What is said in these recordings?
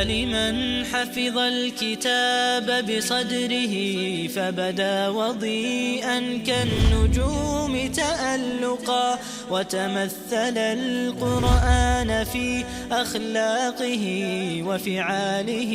لمن حفظ الكتاب بصدره فبدا وضيئا كالنجوم تألقا وتمثل القرآن في أخلاقه وفعاله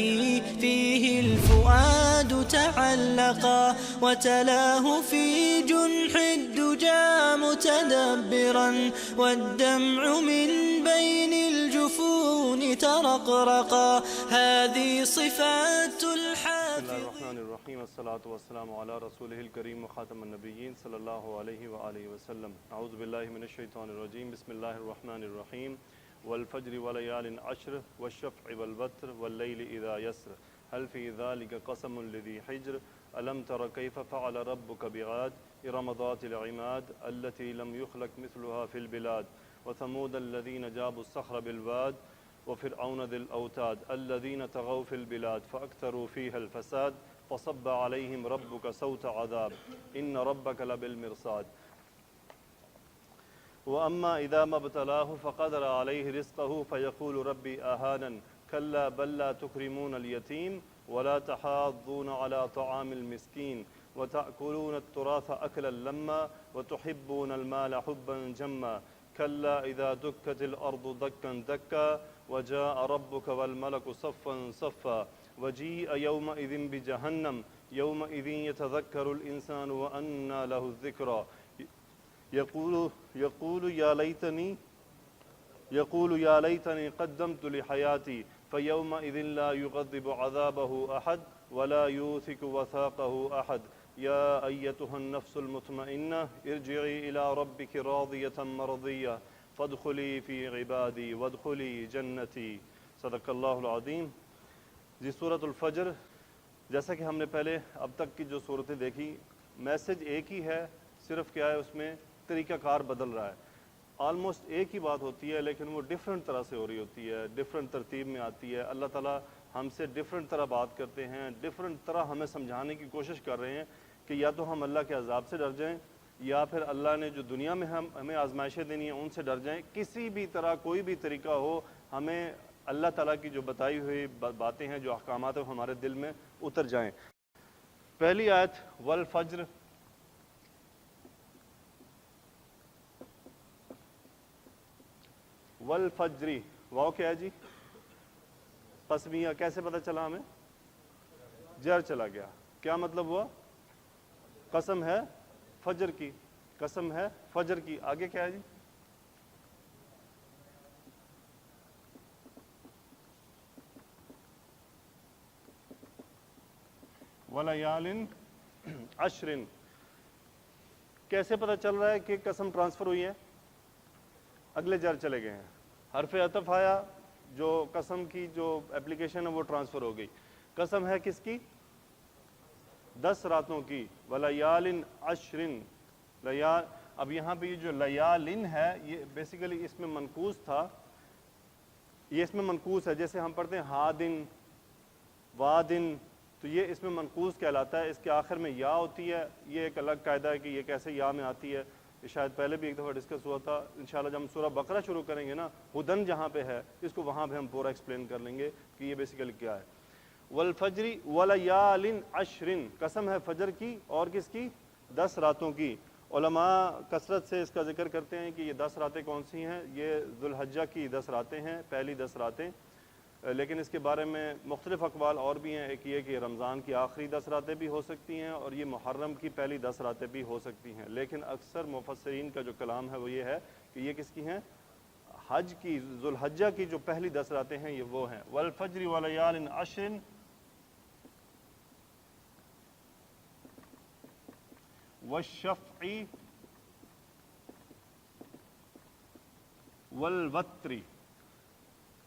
فيه الفؤاد تعلقا وتلاه في جنح الدجى متدبرا والدمع من بين الجفون ترقرقا هذه صفات الحافظ. بسم الله الرحمن الرحيم والصلاة والسلام على رسوله الكريم وخاتم النبيين صلى الله عليه وآله وسلم. أعوذ بالله من الشيطان الرجيم. بسم الله الرحمن الرحيم. والفجر وليال عشر والشفع والوتر والليل إذا يسر هل في ذلك قسم لذي حجر ألم تر كيف فعل ربك بعاد إرم ذات العماد التي لم يخلق مثلها في البلاد وثمود الذين جابوا الصخر بالواد وفرعون ذي الأوتاد الذين طغوا في البلاد فأكثروا فيها الفساد فصب عليهم ربك صوت عذاب إن ربك لبالمرصاد. وأما إذا ما ابتلاه فقدر عليه رزقه فيقول ربي أهانا كلا بل لا تكرمون اليتيم ولا تحاضون على طعام المسكين وتأكلون التراث أكلا لما وتحبون المال حبا جما كلا إذا دكت الأرض دكا دكا وجاء ربك والملك صفا صفا وجيء يومئذ بجهنم يومئذ يتذكر الإنسان وأنى له الذكرى يقول يا ليتني قدمت لحياتي فيومئذ لا يغضب عذابه أحد ولا يوثق وثاقه أحد يا أيتها النفس المطمئنة ارجعي إلى ربك راضية مرضية فادخلی فی عبادی وادخلی جنتی. صدق اللہ العظیم. جی سورۃ الفجر، جیسا کہ ہم نے پہلے اب تک کی جو صورتیں دیکھی، میسج ایک ہی ہے، صرف کیا ہے اس میں طریقہ کار بدل رہا ہے. آلموسٹ ایک ہی بات ہوتی ہے لیکن وہ ڈیفرنٹ طرح سے ہو رہی ہوتی ہے، ڈیفرنٹ ترتیب میں آتی ہے. اللہ تعالیٰ ہم سے ڈیفرنٹ طرح بات کرتے ہیں، ڈیفرنٹ طرح ہمیں سمجھانے کی کوشش کر رہے ہیں کہ یا تو ہم اللہ کے عذاب سے ڈر جائیں یا پھر اللہ نے جو دنیا میں ہمیں آزمائشیں دینی ہیں ان سے ڈر جائیں. کسی بھی طرح کوئی بھی طریقہ ہو، ہمیں اللہ تعالیٰ کی جو بتائی ہوئی باتیں ہیں، جو احکامات ہیں، وہ ہمارے دل میں اتر جائیں. پہلی آیت والفجر، والفجری، واو کیا ہے جی؟ قسمیہ. کیسے پتہ چلا ہمیں؟ جر چلا گیا. کیا مطلب ہوا؟ قسم ہے فجر کی، قسم ہے فجر کی. آگے کیا ہے جی؟ وَلَيَالٍ عَشْرٍ. کیسے پتہ چل رہا ہے کہ قسم ٹرانسفر ہوئی ہے؟ اگلے جر چلے گئے ہیں، حرف عطف آیا، جو قسم کی جو اپلیکیشن ہے وہ ٹرانسفر ہو گئی. قسم ہے کس کی؟ 10 راتوں کی. وَلَيَالٍ عَشْرٍ. اب یہاں پہ یہ جو لیالن ہے یہ بیسیکلی اس میں منقوص تھا، یہ اس میں منقوص ہے. جیسے ہم پڑھتے ہیں ہادن وادن، تو یہ اس میں منقوص کہلاتا ہے. اس کے آخر میں یا ہوتی ہے. یہ ایک الگ قاعدہ ہے کہ یہ کیسے یا میں آتی ہے، یہ شاید پہلے بھی ایک دفعہ ڈسکس ہوا تھا. انشاءاللہ جب ہم سورہ بقرہ شروع کریں گے نا، ہدن جہاں پہ ہے اس کو وہاں پہ ہم پورا ایکسپلین کر لیں گے کہ یہ بیسیکلی کیا ہے. والفجر ولیال عشر، قسم ہے فجر کی اور کس کی؟ 10 راتوں کی. علماء کثرت سے اس کا ذکر کرتے ہیں کہ یہ 10 راتیں کون سی ہیں. یہ ذوالحجہ کی 10 راتیں ہیں، پہلی 10 راتیں. لیکن اس کے بارے میں مختلف اقوال اور بھی ہیں. ایک یہ کہ رمضان کی آخری 10 راتیں بھی ہو سکتی ہیں اور یہ محرم کی پہلی 10 راتیں بھی ہو سکتی ہیں. لیکن اکثر مفسرین کا جو کلام ہے وہ یہ ہے کہ یہ کس کی ہیں؟ حج کی، ذوالحجہ کی جو پہلی 10 راتیں ہیں یہ وہ ہیں. والفجر ولیال عشر والشفع والوتر.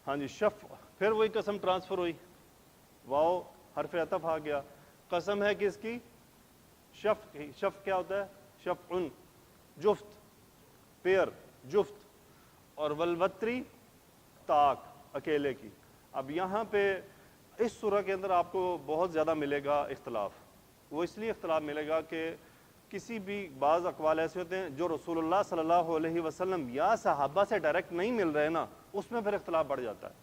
ہاں جی، شفع، پھر وہی قسم ٹرانسفر ہوئی، واو حرف عطف آ گیا. قسم ہے کس کی؟ شفع کی. شفع کیا ہوتا ہے؟ شفع، جفت، پیر، جفت. اور والوتری، طاق، اکیلے کی. اب یہاں پہ اس سورہ کے اندر آپ کو بہت زیادہ ملے گا اختلاف. وہ اس لیے اختلاف ملے گا کہ کسی بھی بعض اقوال ایسے ہوتے ہیں جو رسول اللہ صلی اللہ علیہ وسلم یا صحابہ سے ڈائریکٹ نہیں مل رہے نا، اس میں پھر اختلاف بڑھ جاتا ہے.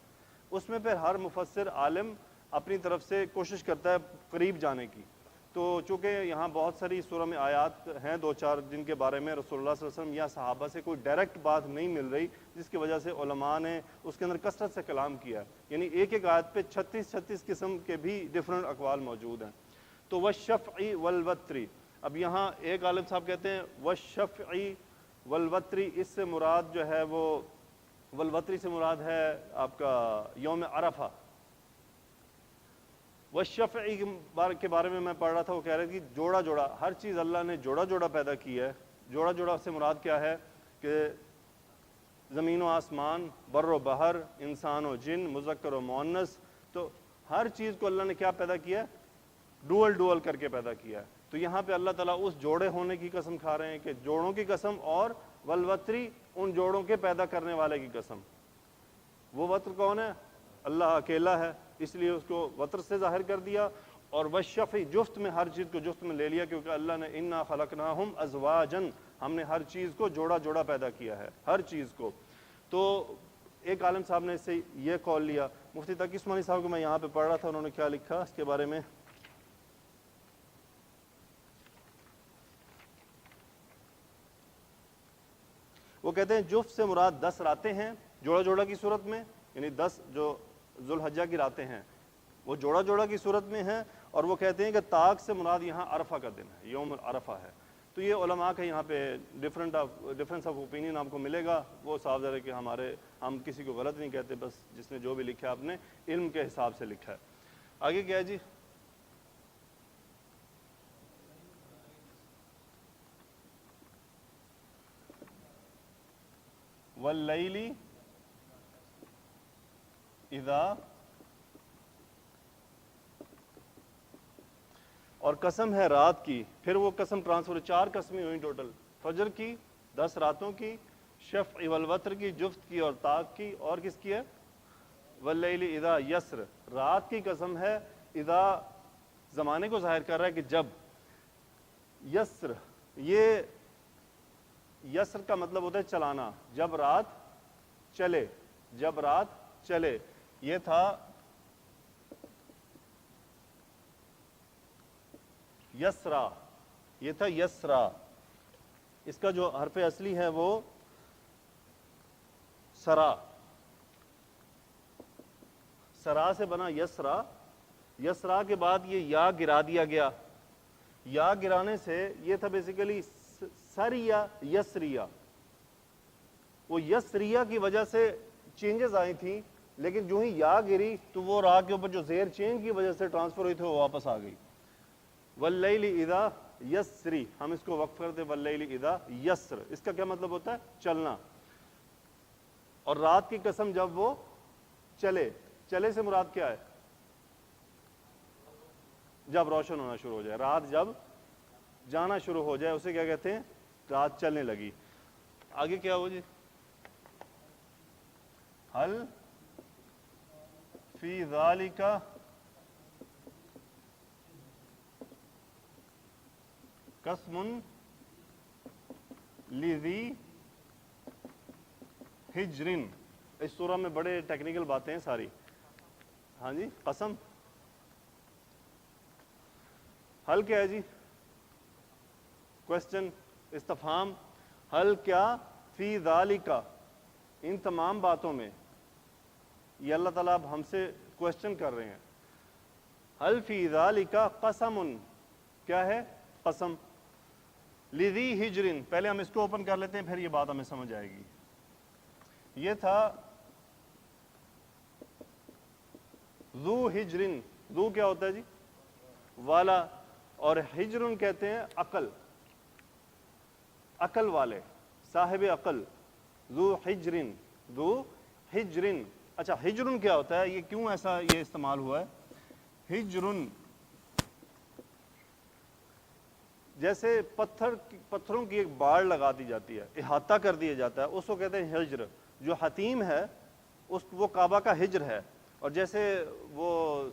اس میں پھر ہر مفسر عالم اپنی طرف سے کوشش کرتا ہے قریب جانے کی. تو چونکہ یہاں بہت ساری سورہ میں آیات ہیں دو چار جن کے بارے میں رسول اللہ صلی اللہ علیہ وسلم یا صحابہ سے کوئی ڈائریکٹ بات نہیں مل رہی، جس کی وجہ سے علماء نے اس کے اندر کثرت سے کلام کیا ہے. یعنی ایک ایک آیت پہ 36 قسم کے بھی ڈفرنٹ اقوال موجود ہیں. تو والشفع والوتر، اب یہاں ایک عالم صاحب کہتے ہیں والشفع والوتر، اس سے مراد جو ہے وہ والوتر سے مراد ہے آپ کا یوم عرفہ. والشفع کے بارے میں بڑھ رہا تھا، وہ کہہ رہے کہ جوڑا جوڑا، ہر چیز اللہ نے جوڑا جوڑا پیدا کی ہے. جوڑا جوڑا سے مراد کیا ہے کہ زمین و آسمان، بر و بحر، انسان و جن، مذکر و مؤنث، تو ہر چیز کو اللہ نے کیا پیدا کیا ہے؟ ڈوئل ڈوئل کر کے پیدا کیا ہے. تو یہاں پہ اللہ تعالیٰ اس جوڑے ہونے کی قسم کھا رہے ہیں کہ جوڑوں کی قسم، اور والوتری، ان جوڑوں کے پیدا کرنے والے کی قسم. وہ وتر کون ہے؟ اللہ اکیلا ہے، اس لیے اس کو وتر سے ظاہر کر دیا. اور والشفع، جفت میں، ہر چیز کو جفت میں لے لیا، کیونکہ اللہ نے انا خلقناہم ازواجا، ہم نے ہر چیز کو جوڑا جوڑا پیدا کیا ہے، ہر چیز کو. تو ایک عالم صاحب نے اس سے یہ قول لیا. مفتی تقی عثمانی صاحب کو میں یہاں پہ پڑھ رہا تھا، انہوں نے کیا لکھا اس کے بارے میں. وہ کہتے ہیں جفت سے مراد 10 راتیں ہیں جوڑا جوڑا کی صورت میں، یعنی 10 جو ذوالحجہ کی راتیں ہیں وہ جوڑا جوڑا کی صورت میں ہیں. اور وہ کہتے ہیں کہ طاق سے مراد یہاں عرفہ کا دن ہے، یوم عرفہ ہے. تو یہ علماء کا یہاں پہ ڈفرینس آف اوپینین آپ کو ملے گا. وہ صاف ظاہر ہے کہ ہم کسی کو غلط نہیں کہتے، بس جس نے جو بھی لکھا ہے آپ نے علم کے حساب سے لکھا ہے. آگے کیا ہے جی؟ واللیل اذا، اور قسم ہے رات کی. پھر وہ قسم ٹرانسفر، 4 قسمیں ہوئیں ٹوٹل، فجر کی، 10 راتوں کی، شفع والوتر کی، جفت کی اور طاق کی، اور کس کی ہے؟ واللیل اذا یسر، رات کی قسم ہے. اذا زمانے کو ظاہر کر رہا ہے کہ جب. یسر، یہ یسر کا مطلب ہوتا ہے چلانا، جب رات چلے، جب رات چلے. یہ تھا یسرا، یہ تھا یسرا. اس کا جو حرف اصلی ہے وہ سرا، سرا سے بنا یسرا. یسرا کے بعد یہ یا گرا دیا گیا. یا گرانے سے یہ تھا بیسیکلی سریا یسریا. وہ یسریا کی وجہ سے چینجز آئی تھیں، لیکن جو ہی یا گری تو وہ راہ کے اوپر جو زیر چینج کی وجہ سے ٹرانسفر ہوئی تھی وہ واپس آ گئی. واللیل اذا یسری، ہم اس کو وقف کرتے واللیل اذا یسر. اس کا کیا مطلب ہوتا ہے؟ چلنا. اور رات کی قسم جب وہ چلے. چلے سے مراد کیا ہے؟ جب روشن ہونا شروع ہو جائے، رات جب جانا شروع ہو جائے اسے کیا کہتے ہیں؟ رات چلنے لگی. آگے کیا ہو جی؟ حل فی ذالک قسم لذی حجر. اس سورہ میں بڑے ٹیکنیکل باتیں ہیں ساری. ہاں جی، قسم. حل کیا ہے جی؟ کوشچن، استفہام. حل کیا؟ فی ذالک، ان تمام باتوں میں. یہ اللہ تعالیٰ اب ہم سے کوشچن کر رہے ہیں. حل فی ذالک قسم، کیا ہے؟ قسم. لذی حجر، پہلے ہم اس کو اوپن کر لیتے ہیں پھر یہ بات ہمیں سمجھ آئے گی. یہ تھا ذو حجر. ذو کیا ہوتا ہے جی؟ والا. اور حجر کہتے ہیں عقل، عقل والے، صاحب عقل. ذو حجر، ذو حجر. اچھا، حجر کیا ہوتا ہے؟ یہ کیوں ایسا یہ استعمال ہوا ہے؟ حجر جیسے پتھروں کی ایک باڑ لگا دی جاتی ہے، احاطہ کر دیا جاتا ہے، اس کو کہتے ہیں حجر. جو حتیم ہے وہ کعبہ کا حجر ہے. اور جیسے وہ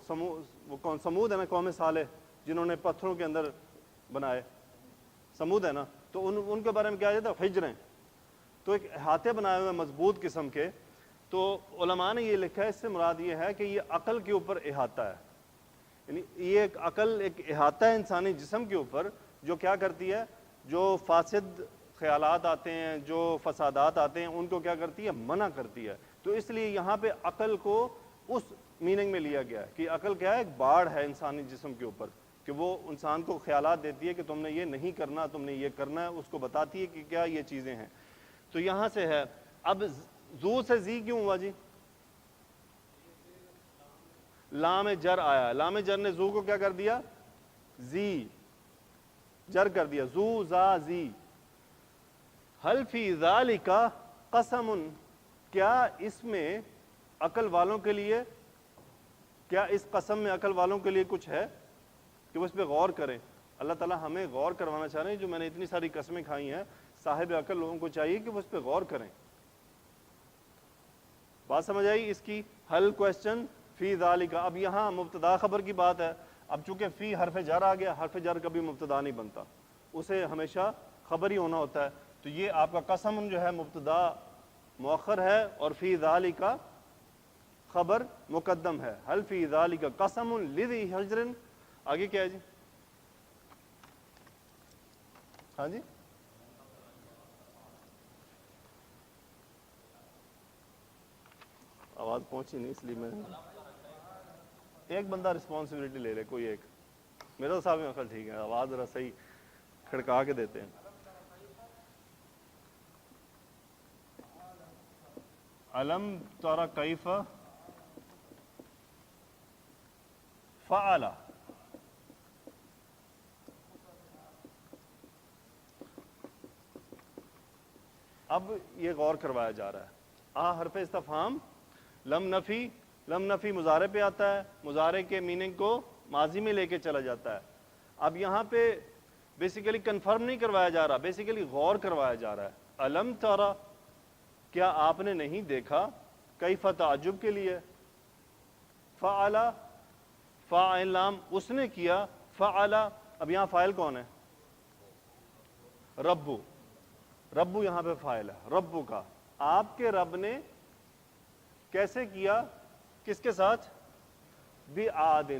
سمود ہے نا، قوم صالح، جنہوں نے پتھروں کے اندر بنائے، سمود ہے نا، تو ان کے بارے میں کیا جاتا ہے؟ حجریں. تو ایک احاطے بنائے ہوئے مضبوط قسم کے. تو علماء نے یہ لکھا ہے اس سے مراد یہ ہے کہ یہ عقل کے اوپر احاطہ ہے، یعنی یہ ایک عقل ایک احاطہ ہے انسانی جسم کے اوپر جو کیا کرتی ہے، جو فاسد خیالات آتے ہیں، جو فسادات آتے ہیں، ان کو کیا کرتی ہے، منع کرتی ہے۔ تو اس لیے یہاں پہ عقل کو اس میننگ میں لیا گیا ہے کہ عقل کیا ہے، ایک باڑ ہے انسانی جسم کے اوپر کہ وہ انسان کو خیالات دیتی ہے کہ تم نے یہ نہیں کرنا، تم نے یہ کرنا ہے، اس کو بتاتی ہے کہ کیا یہ چیزیں ہیں۔ تو یہاں سے ہے۔ اب زو سے زی کیوں ہوا جی؟ لام جر آیا، لام جر نے زو کو کیا کر دیا، زی جر کر دیا، زو زا زی۔ حل فی ذالک قسم، کیا اس میں عقل والوں کے لیے، کیا اس قسم میں عقل والوں کے لیے کچھ ہے کہ وہ اس پہ غور کریں؟ اللہ تعالیٰ ہمیں غور کروانا چاہ رہے ہیں، جو میں نے اتنی ساری قسمیں کھائی ہیں، صاحب عقل لوگوں کو چاہیے کہ وہ اس پہ غور کریں۔ بات سمجھ آئی اس کی؟ حل کوشچن فی ذالک۔ اب یہاں مبتدا خبر کی بات ہے، اب چونکہ فی حرف جر آ گیا، حرف جر کبھی مبتدا نہیں بنتا، اسے ہمیشہ خبر ہی ہونا ہوتا ہے۔ تو یہ آپ کا قسم جو ہے مبتدا مؤخر ہے اور فی ذالک خبر مقدم ہے۔ حل فی ذالک قسم لذی حجر، آگے کیا ہے جی؟ ہاں جی، آواز پہنچی نہیں اس لیے میں ایک بندہ رسپانسبلٹی لے لے، کوئی ایک۔ میرا صاحب میں خیال ٹھیک ہے، آواز ذرا صحیح کھڑکا کے دیتے ہیں۔ علم ترى کیف فعل، اب یہ غور کروایا جا رہا ہے۔ حرف استفہام لم نفی، لم نفی مضارع پہ آتا ہے، مضارع کے میننگ کو ماضی میں لے کے چلا جاتا ہے۔ اب یہاں پہ بیسیکلی کنفرم نہیں کروایا جا رہا، بیسیکلی غور کروایا جا رہا ہے۔ علم ترى، کیا آپ نے نہیں دیکھا، کیف تعجب کے لیے، فعل فاعل لام اس نے کیا، فعل اب یہاں فاعل کون ہے، ربو، ربو یہاں پہ فاعل ہے، ربو کا، آپ کے رب نے کیسے کیا، کس کے ساتھ، بعاد،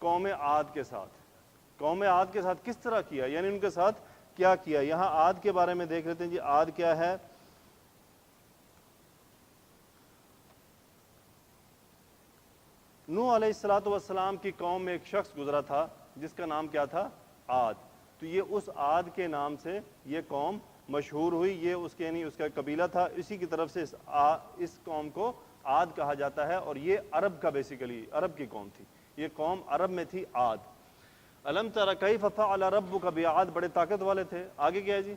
قوم عاد کے ساتھ۔ قوم عاد کے ساتھ کس طرح کیا، یعنی ان کے ساتھ کیا کیا۔ یہاں عاد کے بارے میں دیکھ لیتے ہیں جی، عاد کیا ہے۔ نوح علیہ السلام کی قوم میں ایک شخص گزرا تھا جس کا نام کیا تھا، عاد۔ تو یہ اس عاد کے نام سے یہ قوم مشہور ہوئی، یہ اس کے یعنی اس کا قبیلہ تھا، اسی کی طرف سے اس قوم کو عاد کہا جاتا ہے، اور یہ عرب کا بیسیکلی عرب کی قوم تھی، یہ قوم عرب میں تھی عاد۔ علم تری کیف فعل ربک بعاد، بڑے طاقت والے تھے۔ آگے کیا ہے جی،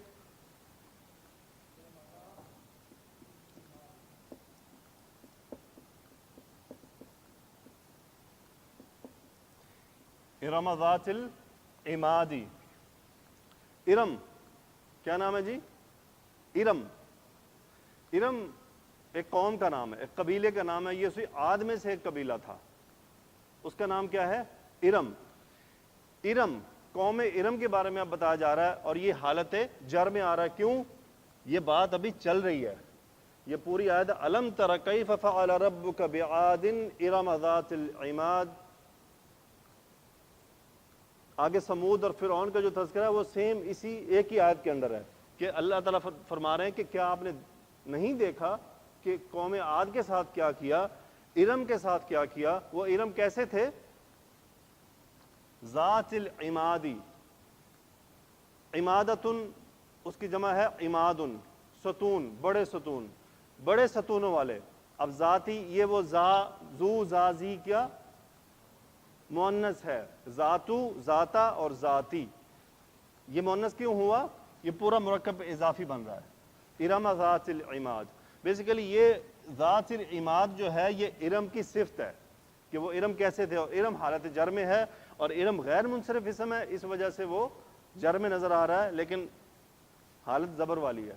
ارم ذات العمادی، ارم کیا نام ہے جی، ارم، ارم ایک قوم کا نام ہے، ایک قبیلے کا نام ہے، یہ اسی عاد میں سے ایک قبیلہ تھا، اس کا نام کیا ہے، ارم۔ ارم، قوم ارم کے بارے میں اب بتایا جا رہا ہے، اور یہ حالت جر میں آ رہا ہے، کیوں، یہ بات ابھی چل رہی ہے، یہ پوری آیت علم تری کیف فعل ربک بعاد ارم ذات العماد۔ آگے سمود اور فرعون کا جو تذکرہ ہے وہ سیم اسی ایک ہی آیت کے اندر ہے، کہ اللہ تعالیٰ فرما رہے ہیں کہ کیا آپ نے نہیں دیکھا کہ قوم عاد کے ساتھ کیا کیا، ارم کے ساتھ کیا کیا۔ وہ ارم کیسے تھے، ذات العمادی، عمادتن اس کی جمع ہے عمادن، ستون، بڑے ستون، بڑے ستونوں والے۔ اب ذاتی، یہ وہ زو زازی کیا مؤنث ہے، ذاتو ذاتا اور ذاتی، یہ مؤنث کیوں ہوا، یہ پورا مرکب اضافی بن رہا ہے۔ ارم ذات العماد، بیسیکلی یہ ذات العماد جو ہے یہ ارم کی صفت ہے کہ وہ ارم کیسے تھے، اور ارم حالت جر میں ہے، اور ارم غیر منصرف اسم ہے، اس وجہ سے وہ جر میں نظر آ رہا ہے، لیکن حالت زبر والی ہے۔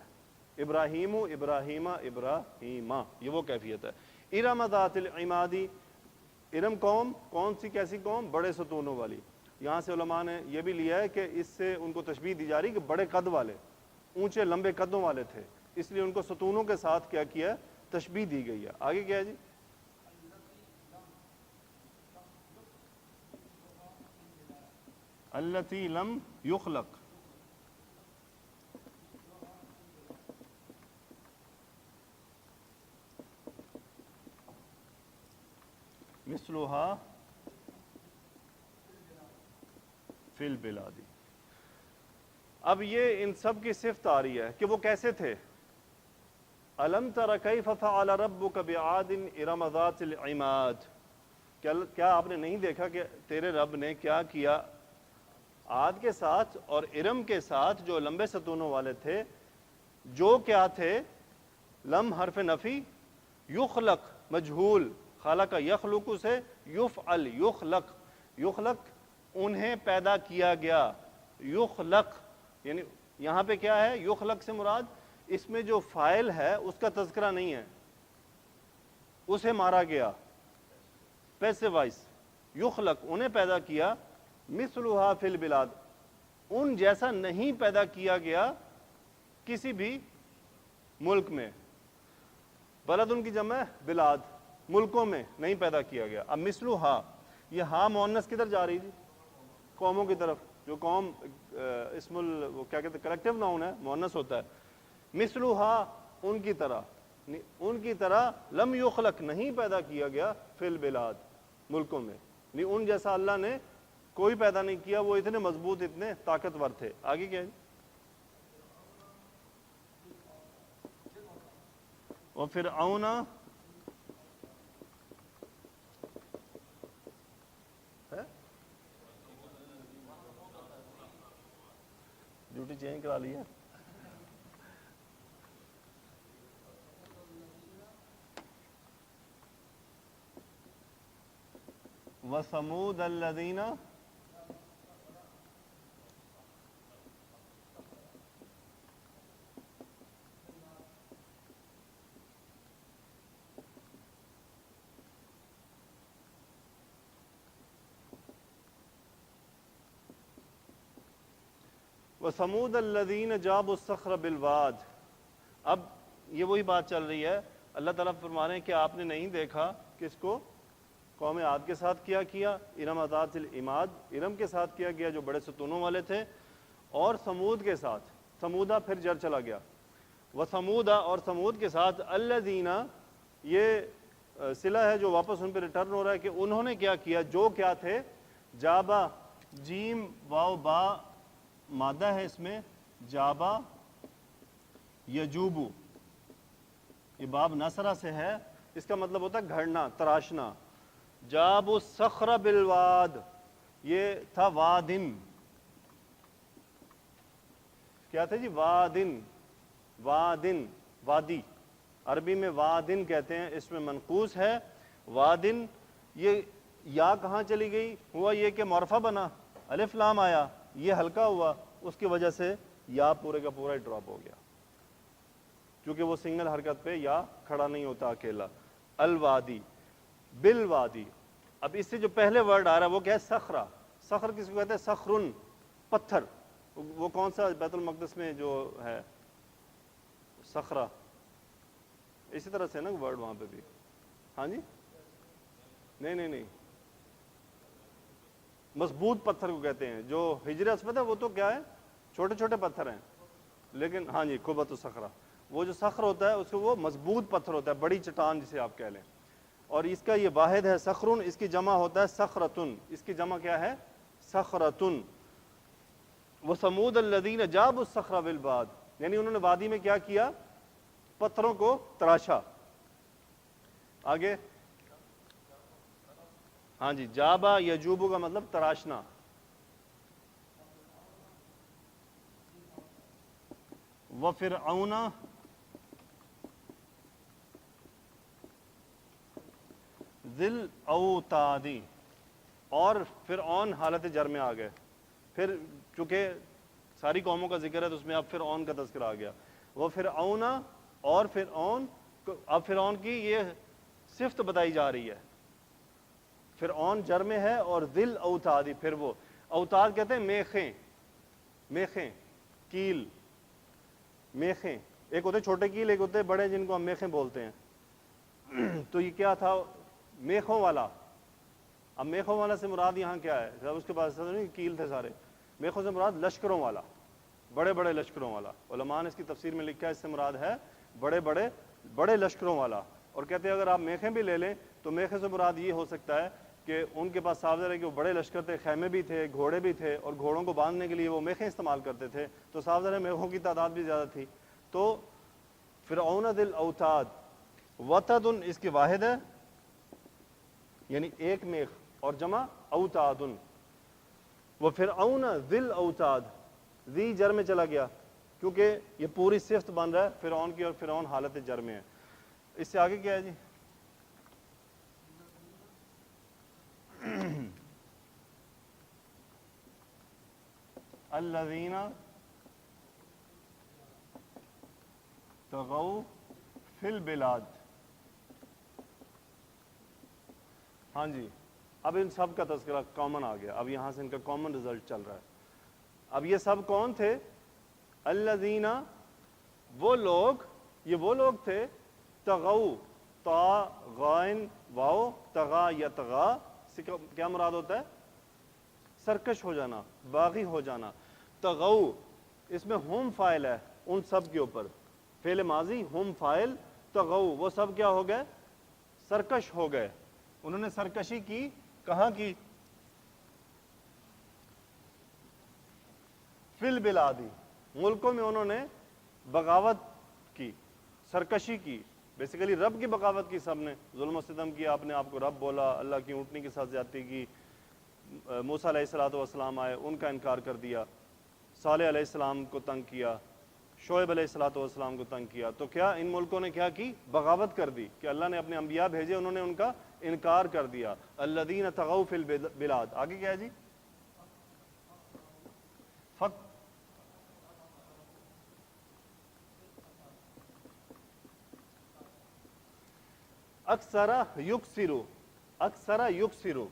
ابراہیم ابراہیمہ ابراہیمہ، یہ وہ کیفیت ہے۔ ارم ذات العمادی، ارم قوم کون سی، کیسی قوم، بڑے ستونوں والی۔ یہاں سے علماء نے یہ بھی لیا ہے کہ اس سے ان کو تشبیہ دی جا رہی کہ بڑے قد والے، اونچے لمبے قدوں والے تھے، اس لیے ان کو ستونوں کے ساتھ کیا کیا تشبیہ دی گئی ہے. آگے کیا ہے جی؟ التی لم یخلق. مثلها فی البلاد. اب یہ ان سب کی صفت آ رہی ہے کہ وہ کیسے تھے. الم تر کیف فعل ربک بعاد ارم ذات العماد. کیا آپ نے نہیں دیکھا کہ تیرے رب نے کیا کیا عاد کے ساتھ اور ارم کے ساتھ جو لمبے ستونوں والے تھے, جو کیا تھے؟ لم حرف نفی, یخلق مجہول, خلق یخلق سے یفعل یخلق, یخلق انہیں پیدا کیا گیا. یخلق یعنی یہاں پہ کیا ہے؟ یخلق سے مراد اس میں جو فاعل ہے اس کا تذکرہ نہیں ہے, اسے مارا گیا, پیسو وائس. یخلق انہیں پیدا کیا, مثلھا فی البلاد ان جیسا نہیں پیدا کیا گیا کسی بھی ملک میں. بلد ان کی جمع ہے بلاد, ملکوں میں نہیں پیدا کیا گیا. اب مثلھا, یہ ہاں مؤنث کدھر جا رہی تھی؟ قوموں کی طرف. جو قوم اسم وہ کیا کہتے ہیں کلیکٹیو ناؤن ہے, مؤنث ہوتا ہے. مثلھا ان کی طرح, ان کی طرح لم یخلق نہیں پیدا کیا گیا فی البلاد ملکوں میں. نہیں ان جیسا اللہ نے کوئی پیدا نہیں کیا, وہ اتنے مضبوط اتنے طاقتور تھے. آگے کیا ہے؟ وفرعون ڈیوٹی چینج کرا لی ہے. وثمود الذین وثمود الذین جابوا الصخر بالواد. اب یہ وہی بات چل رہی ہے. اللہ تعالیٰ فرما رہے ہیں کہ آپ نے نہیں دیکھا کس کو؟ قوم عاد کے ساتھ کیا ارم ذات العماد, ارم کے ساتھ کیا گیا جو بڑے ستونوں والے تھے, اور سمود کے ساتھ. سمودہ پھر جر چلا گیا. وثمودہ اور سمود کے ساتھ الذین, یہ صلہ ہے جو واپس ان پہ ریٹرن ہو رہا ہے کہ انہوں نے کیا کیا, جو کیا تھے. جابا, جیم واو با مادہ ہے اس میں, جابا یجوبو, یہ باب نصرہ سے ہے, اس کا مطلب ہوتا ہے گھڑنا, تراشنا. جابوا الصخر بالواد, یہ تھا وادن. کیا تھا جی؟ وادن, وادن وادی, عربی میں وادن کہتے ہیں, اس میں منقوص ہے وادن. یہ یا کہاں چلی گئی؟ ہوا یہ کہ معرفہ بنا, الف لام آیا, یہ ہلکا ہوا, اس کی وجہ سے یا پورے کا پورا ڈراپ ہو گیا, کیونکہ وہ سنگل حرکت پہ یا کھڑا نہیں ہوتا اکیلا. الوادی بالوادی. اب اس سے جو پہلے ورڈ آ رہا ہے وہ کیا ہے؟ صخرہ. صخر کس کو کہتے ہیں؟ صخرن, پتھر. وہ کون سا بیت المقدس میں جو ہے صخرہ, اسی طرح سے نا ورڈ وہاں پہ بھی. ہاں جی, نہیں, مضبوط پتھر کو کہتے ہیں. جو حجر اسود ہے وہ تو کیا ہے؟ چھوٹے چھوٹے پتھر ہیں, لیکن ہاں جی قبۃ الصخرہ, وہ جو صخر ہوتا ہے اس کو وہ مضبوط پتھر ہوتا ہے, بڑی چٹان جسے آپ کہہ لیں. اور اس کا یہ واحد ہے صخرن, اس کی جمع ہوتا ہے صخرتن, اس کی جمع کیا ہے؟ صخرتن. وثمود الذین جابوا الصخر بالواد, یعنی انہوں نے وادی میں کیا کیا؟ پتھروں کو تراشا. آگے ہاں جی, جابا یجوبو کا مطلب تراشنا. وفرعون ذی الاوتاد, اور فرعون حالت جر میں آ گئے. پھر چونکہ ساری قوموں کا ذکر ہے تو اس میں اب فرعون کا تذکرہ آ گیا. وہ فرعون, اور فرعون, اب فرعون کی یہ صفت بتائی جا رہی ہے. فرعون جر میں ہے, اور ذل اوتادی, پھر وہ اوتاد کہتے ہیں میخیں, میخیں, کیل, میخیں. ایک ہوتے چھوٹے کیل, ایک ہوتے بڑے جن کو ہم میخیں بولتے ہیں. تو یہ کیا تھا؟ میخوں والا. اب میخوں والا سے مراد یہاں کیا ہے؟ اس کے پاس کیل تھے سارے. میخوں سے مراد لشکروں والا, بڑے بڑے لشکروں والا. علماء نے اس کی تفسیر میں لکھا ہے اس سے مراد ہے بڑے بڑے بڑے لشکروں والا. اور کہتے ہیں اگر آپ میخیں بھی لے لیں تو میخیں سے مراد یہ ہو سکتا ہے کہ ان کے پاس صاف ظاہر ہے کہ وہ بڑے لشکر تھے, خیمے بھی تھے, گھوڑے بھی تھے, اور گھوڑوں کو باندھنے کے لیے وہ میخیں استعمال کرتے تھے, تو صاف ظاہر ہے میخوں کی تعداد بھی زیادہ تھی. تو فرعون ذی الاوتاد, وتد اس کی واحد ہے یعنی ایک میخ, اور جمع اوتاد. وہ فرعون ذی الاوتاد, ذی جر میں چلا گیا کیونکہ یہ پوری صفت بن رہا ہے فرعون کی, اور فرعون حالت جر میں ہے. اس سے آگے کیا ہے جی؟ الذین طغوا فی البلاد. ہاں جی, اب ان سب کا تذکرہ کامن آ گیا, اب یہاں سے ان کا کامن رزلٹ چل رہا ہے. اب یہ سب کون تھے؟ الذین, وہ لوگ, یہ وہ لوگ تھے, طغوا, تا غائن واو, طغا یطغا سے کیا مراد ہوتا ہے؟ سرکش ہو جانا, باغی ہو جانا. طغوا اس میں ہم فاعل ہے ان سب کے اوپر, فعل ماضی ہم فاعل, طغوا وہ سب کیا ہو گئے؟ سرکش ہو گئے. انہوں نے سرکشی کی, کہاں کی؟ فی البلادی, ملکوں میں انہوں نے بغاوت کی, سرکشی کی. بیسیکلی رب کی بغاوت کی, سب نے ظلم و ستم کیا, اپنے آپ کو رب بولا, اللہ کی اونٹنی کے ساتھ زیادتی کی. موسیٰ علیہ السلام آئے, ان کا انکار کر دیا. صالح علیہ السلام کو تنگ کیا, شعیب علیہ السلام کو تنگ کیا. تو کیا ان ملکوں نے کیا کی؟ بغاوت کر دی, کہ اللہ نے اپنے انبیاء بھیجے, انہوں نے ان کا انکار کر دیا. الذین طغوا فی البلاد. آگے کیا ہے جی؟ اکثر یکسرو, اکثر یکسرو,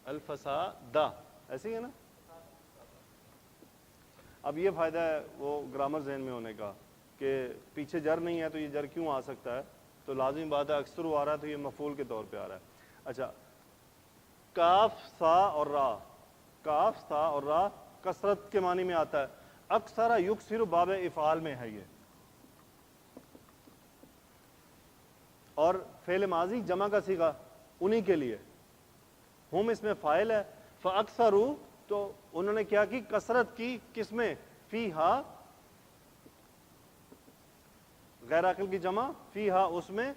الفساد, ایسے ہی ہے نا. اب یہ فائدہ ہے وہ گرامر ذہن میں ہونے کا کہ پیچھے جر نہیں ہے تو یہ جر کیوں آ سکتا ہے. تو لازمی بات ہے اکثر آ رہا ہے تو یہ مفعول کے طور پہ آ رہا ہے. اچھا, کاف سا اور را, کاف سا اور را کثرت کے معنی میں آتا ہے. اکثر یکثر باب افعال میں ہے یہ, اور فعل ماضی جمع کا صیغہ انہی کے لیے. ہم اس میں فاعل ہے, فاکثروا تو انہوں نے کیا کی؟ کثرت کی. کس میں؟ فیہا, غیر عاقل کی جمع فیہا, اس میں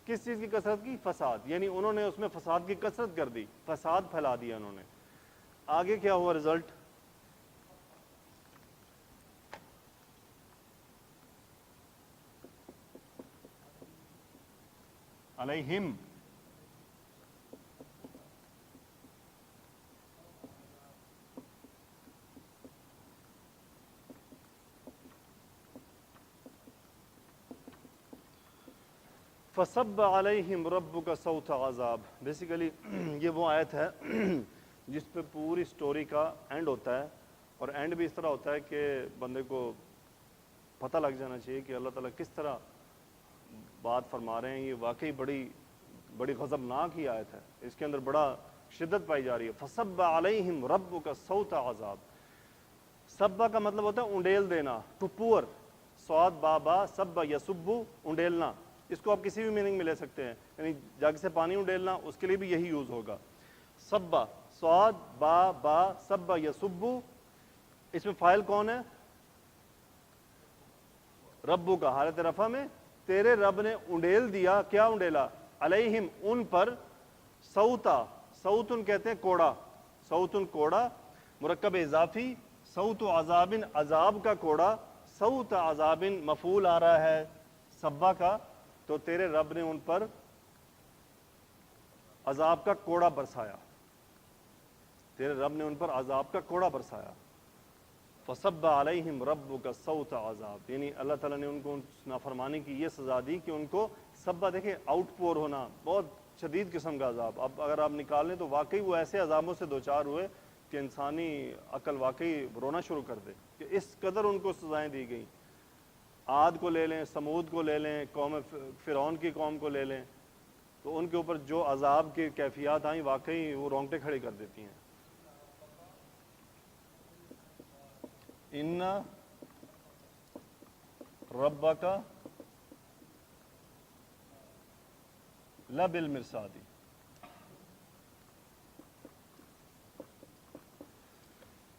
کس چیز کی کثرت کی؟ فساد. یعنی انہوں نے اس میں فساد کی کثرت کر دی, فساد پھیلا دیا انہوں نے. آگے کیا ہوا رزلٹ؟ علیہم, فصب علیہم ربک صوت عذاب. بیسیکلی یہ وہ آیت ہے جس پہ پوری سٹوری کا اینڈ ہوتا ہے, اور اینڈ بھی اس طرح ہوتا ہے کہ بندے کو پتہ لگ جانا چاہیے کہ اللہ تعالیٰ کس طرح بات فرما رہے ہیں. یہ واقعی بڑی غضبناک ہی آیت ہے, اس کے اندر بڑا شدت پائی جا رہی ہے. فصب علیہم ربک صوت عذاب. سبا کا مطلب ہوتا ہے انڈیل دینا, ٹو پور. صاد با با سب یسبو, انڈیلنا. اس کو آپ کسی بھی میننگ میں لے سکتے ہیں, یعنی جگ سے پانی انڈیلنا, اس کے لیے بھی یہی یوز ہوگا. سبا, صاد با با سب یسبو, اس میں فاعل کون ہے؟ ربو کا, حالت رفع میں. تیرے رب نے انڈیل دیا. کیا انڈیلا؟ علیہم, ان پر. صوتا, صوتن کہتے ہیں کوڑا, صوتن کوڑا, مرکب اضافی. صوت عذاب, عذاب کا کوڑا. صوت عذاب مفعول آ رہا ہے سبا کا, تو تیرے رب نے ان پر عذاب کا کوڑا برسایا. تیرے رب نے ان پر عذاب کا کوڑا برسایا. فصب علیہم ربک صوت عذاب، یعنی اللہ تعالیٰ نے ان کو نافرمانی کی یہ سزا دی کہ ان کو سبا، دیکھیں آؤٹ پور ہونا، بہت شدید قسم کا عذاب. اب اگر آپ نکالیں تو واقعی وہ ایسے عذابوں سے دوچار ہوئے کہ انسانی عقل واقعی رونا شروع کر دے کہ اس قدر ان کو سزائیں دی گئیں. عاد کو لے لیں، سمود کو لے لیں، قوم فرعون کی قوم کو لے لیں، تو ان کے اوپر جو عذاب کی کیفیات آئیں واقعی وہ رونگٹے کھڑے کر دیتی ہیں. ان ربک لبالمرصاد.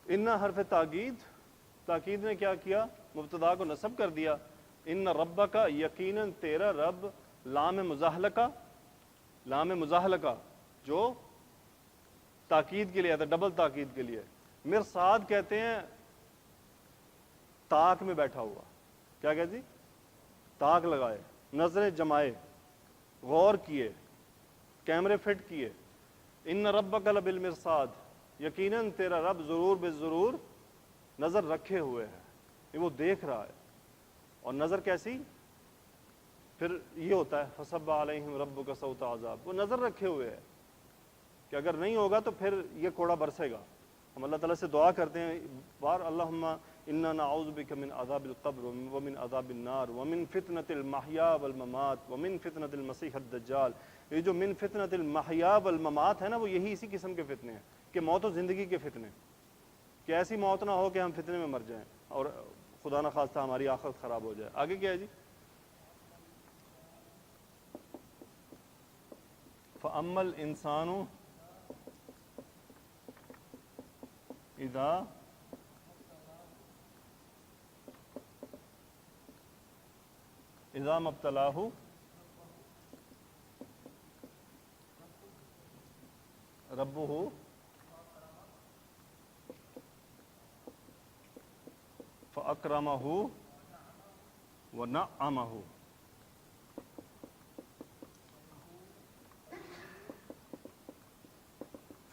ان حرف تاکید نے کیا کیا؟ مبتدا کو نصب کر دیا. ان ربک، یقیناً تیرا رب، لام مزاحلقہ جو تاکید کے لیے آتا ہے، ڈبل تاکید کے لیے. مرصاد کہتے ہیں تاک میں بیٹھا ہوا. کیا کہ جی؟ تاک لگائے، نظریں جمائے، غور کیے، کیمرے فٹ کیے. ان ربک لبالمرصاد، یقیناً تیرا رب ضرور بے ضرور نظر رکھے ہوئے ہے. یہ وہ دیکھ رہا ہے. اور نظر کیسی؟ پھر یہ ہوتا ہے فصب علیہم ربک صوت عذاب، وہ نظر رکھے ہوئے ہے کہ اگر نہیں ہوگا تو پھر یہ کوڑا برسے گا. ہم اللہ تعالیٰ سے دعا کرتے ہیں بار، اللہم انا نعوذ بک من عذاب القبر ومن عذاب النار ومن فتنة المحیا والممات ومن فتنة المسیح الدجال. یہ جو من فتنة المحیا والممات ہے نا، وہ یہی اسی قسم کے فتنے ہیں کہ موت و زندگی کے فتنے، کہ ایسی موت نہ ہو کہ ہم فتنے میں مر جائیں اور خدا نہ خواستہ ہماری آخرت خراب ہو جائے. آگے کیا ہے جی؟ فَأَمَّا الْإِنسَانُ اذا مبتلاہ ربہ فاکرمہ ونعمہ.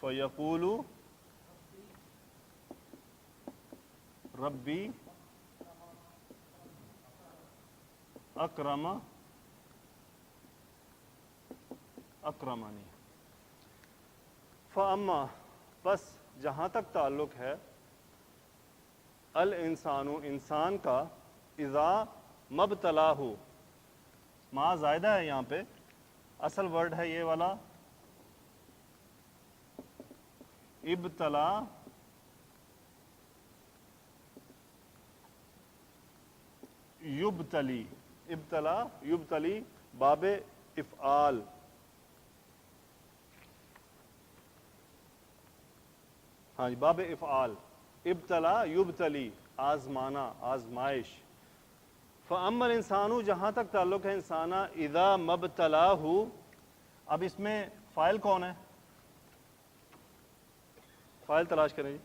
فیقول ربی اکرمانی. فاما، بس جہاں تک تعلق ہے الانسان، انسان کا، اذا مبتلاہ، ما زائدہ ہے یہاں پہ، اصل ورڈ ہے یہ والا ابتلا، یبتلی، ابتلا یبتلی، باب افعال. ہاں جی، باب افعال، ابتلا یبتلی، آزمانا، آزمائش. فاما الانسان، جہاں تک تعلق ہے انسانہ، اذا مبتلاہ. اب اس میں فاعل کون ہے؟ فاعل تلاش کریں جی.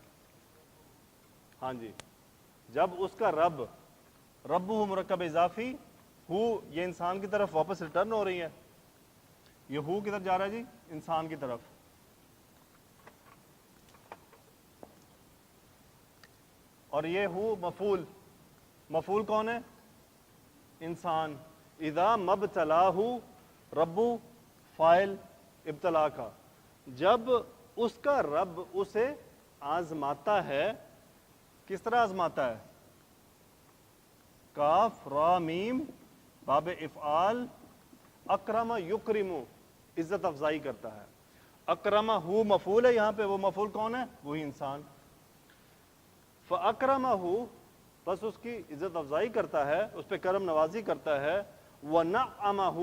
ہاں جی، جب اس کا رب، رب مرکب اضافی، ہو یہ انسان کی طرف واپس ریٹرن ہو رہی ہے. یہ ہو کدھر جا رہا ہے جی؟ انسان کی طرف. اور یہ ہو مفعول، مفعول کون ہے؟ انسان. اذا مبتلاہ رب، فاعل ابتلا کا. جب اس کا رب اسے آزماتا ہے، کس طرح آزماتا ہے؟ کاف را میم، باب افعال، اکرم یکرم، عزت افزائی کرتا ہے. اکرمہ ہو مفعول ہے یہاں پہ، وہ مفعول کون ہے؟ وہی انسان. فاکرمہ، بس اس کی عزت افزائی کرتا ہے، اس پہ کرم نوازی کرتا ہے. ونعمہ،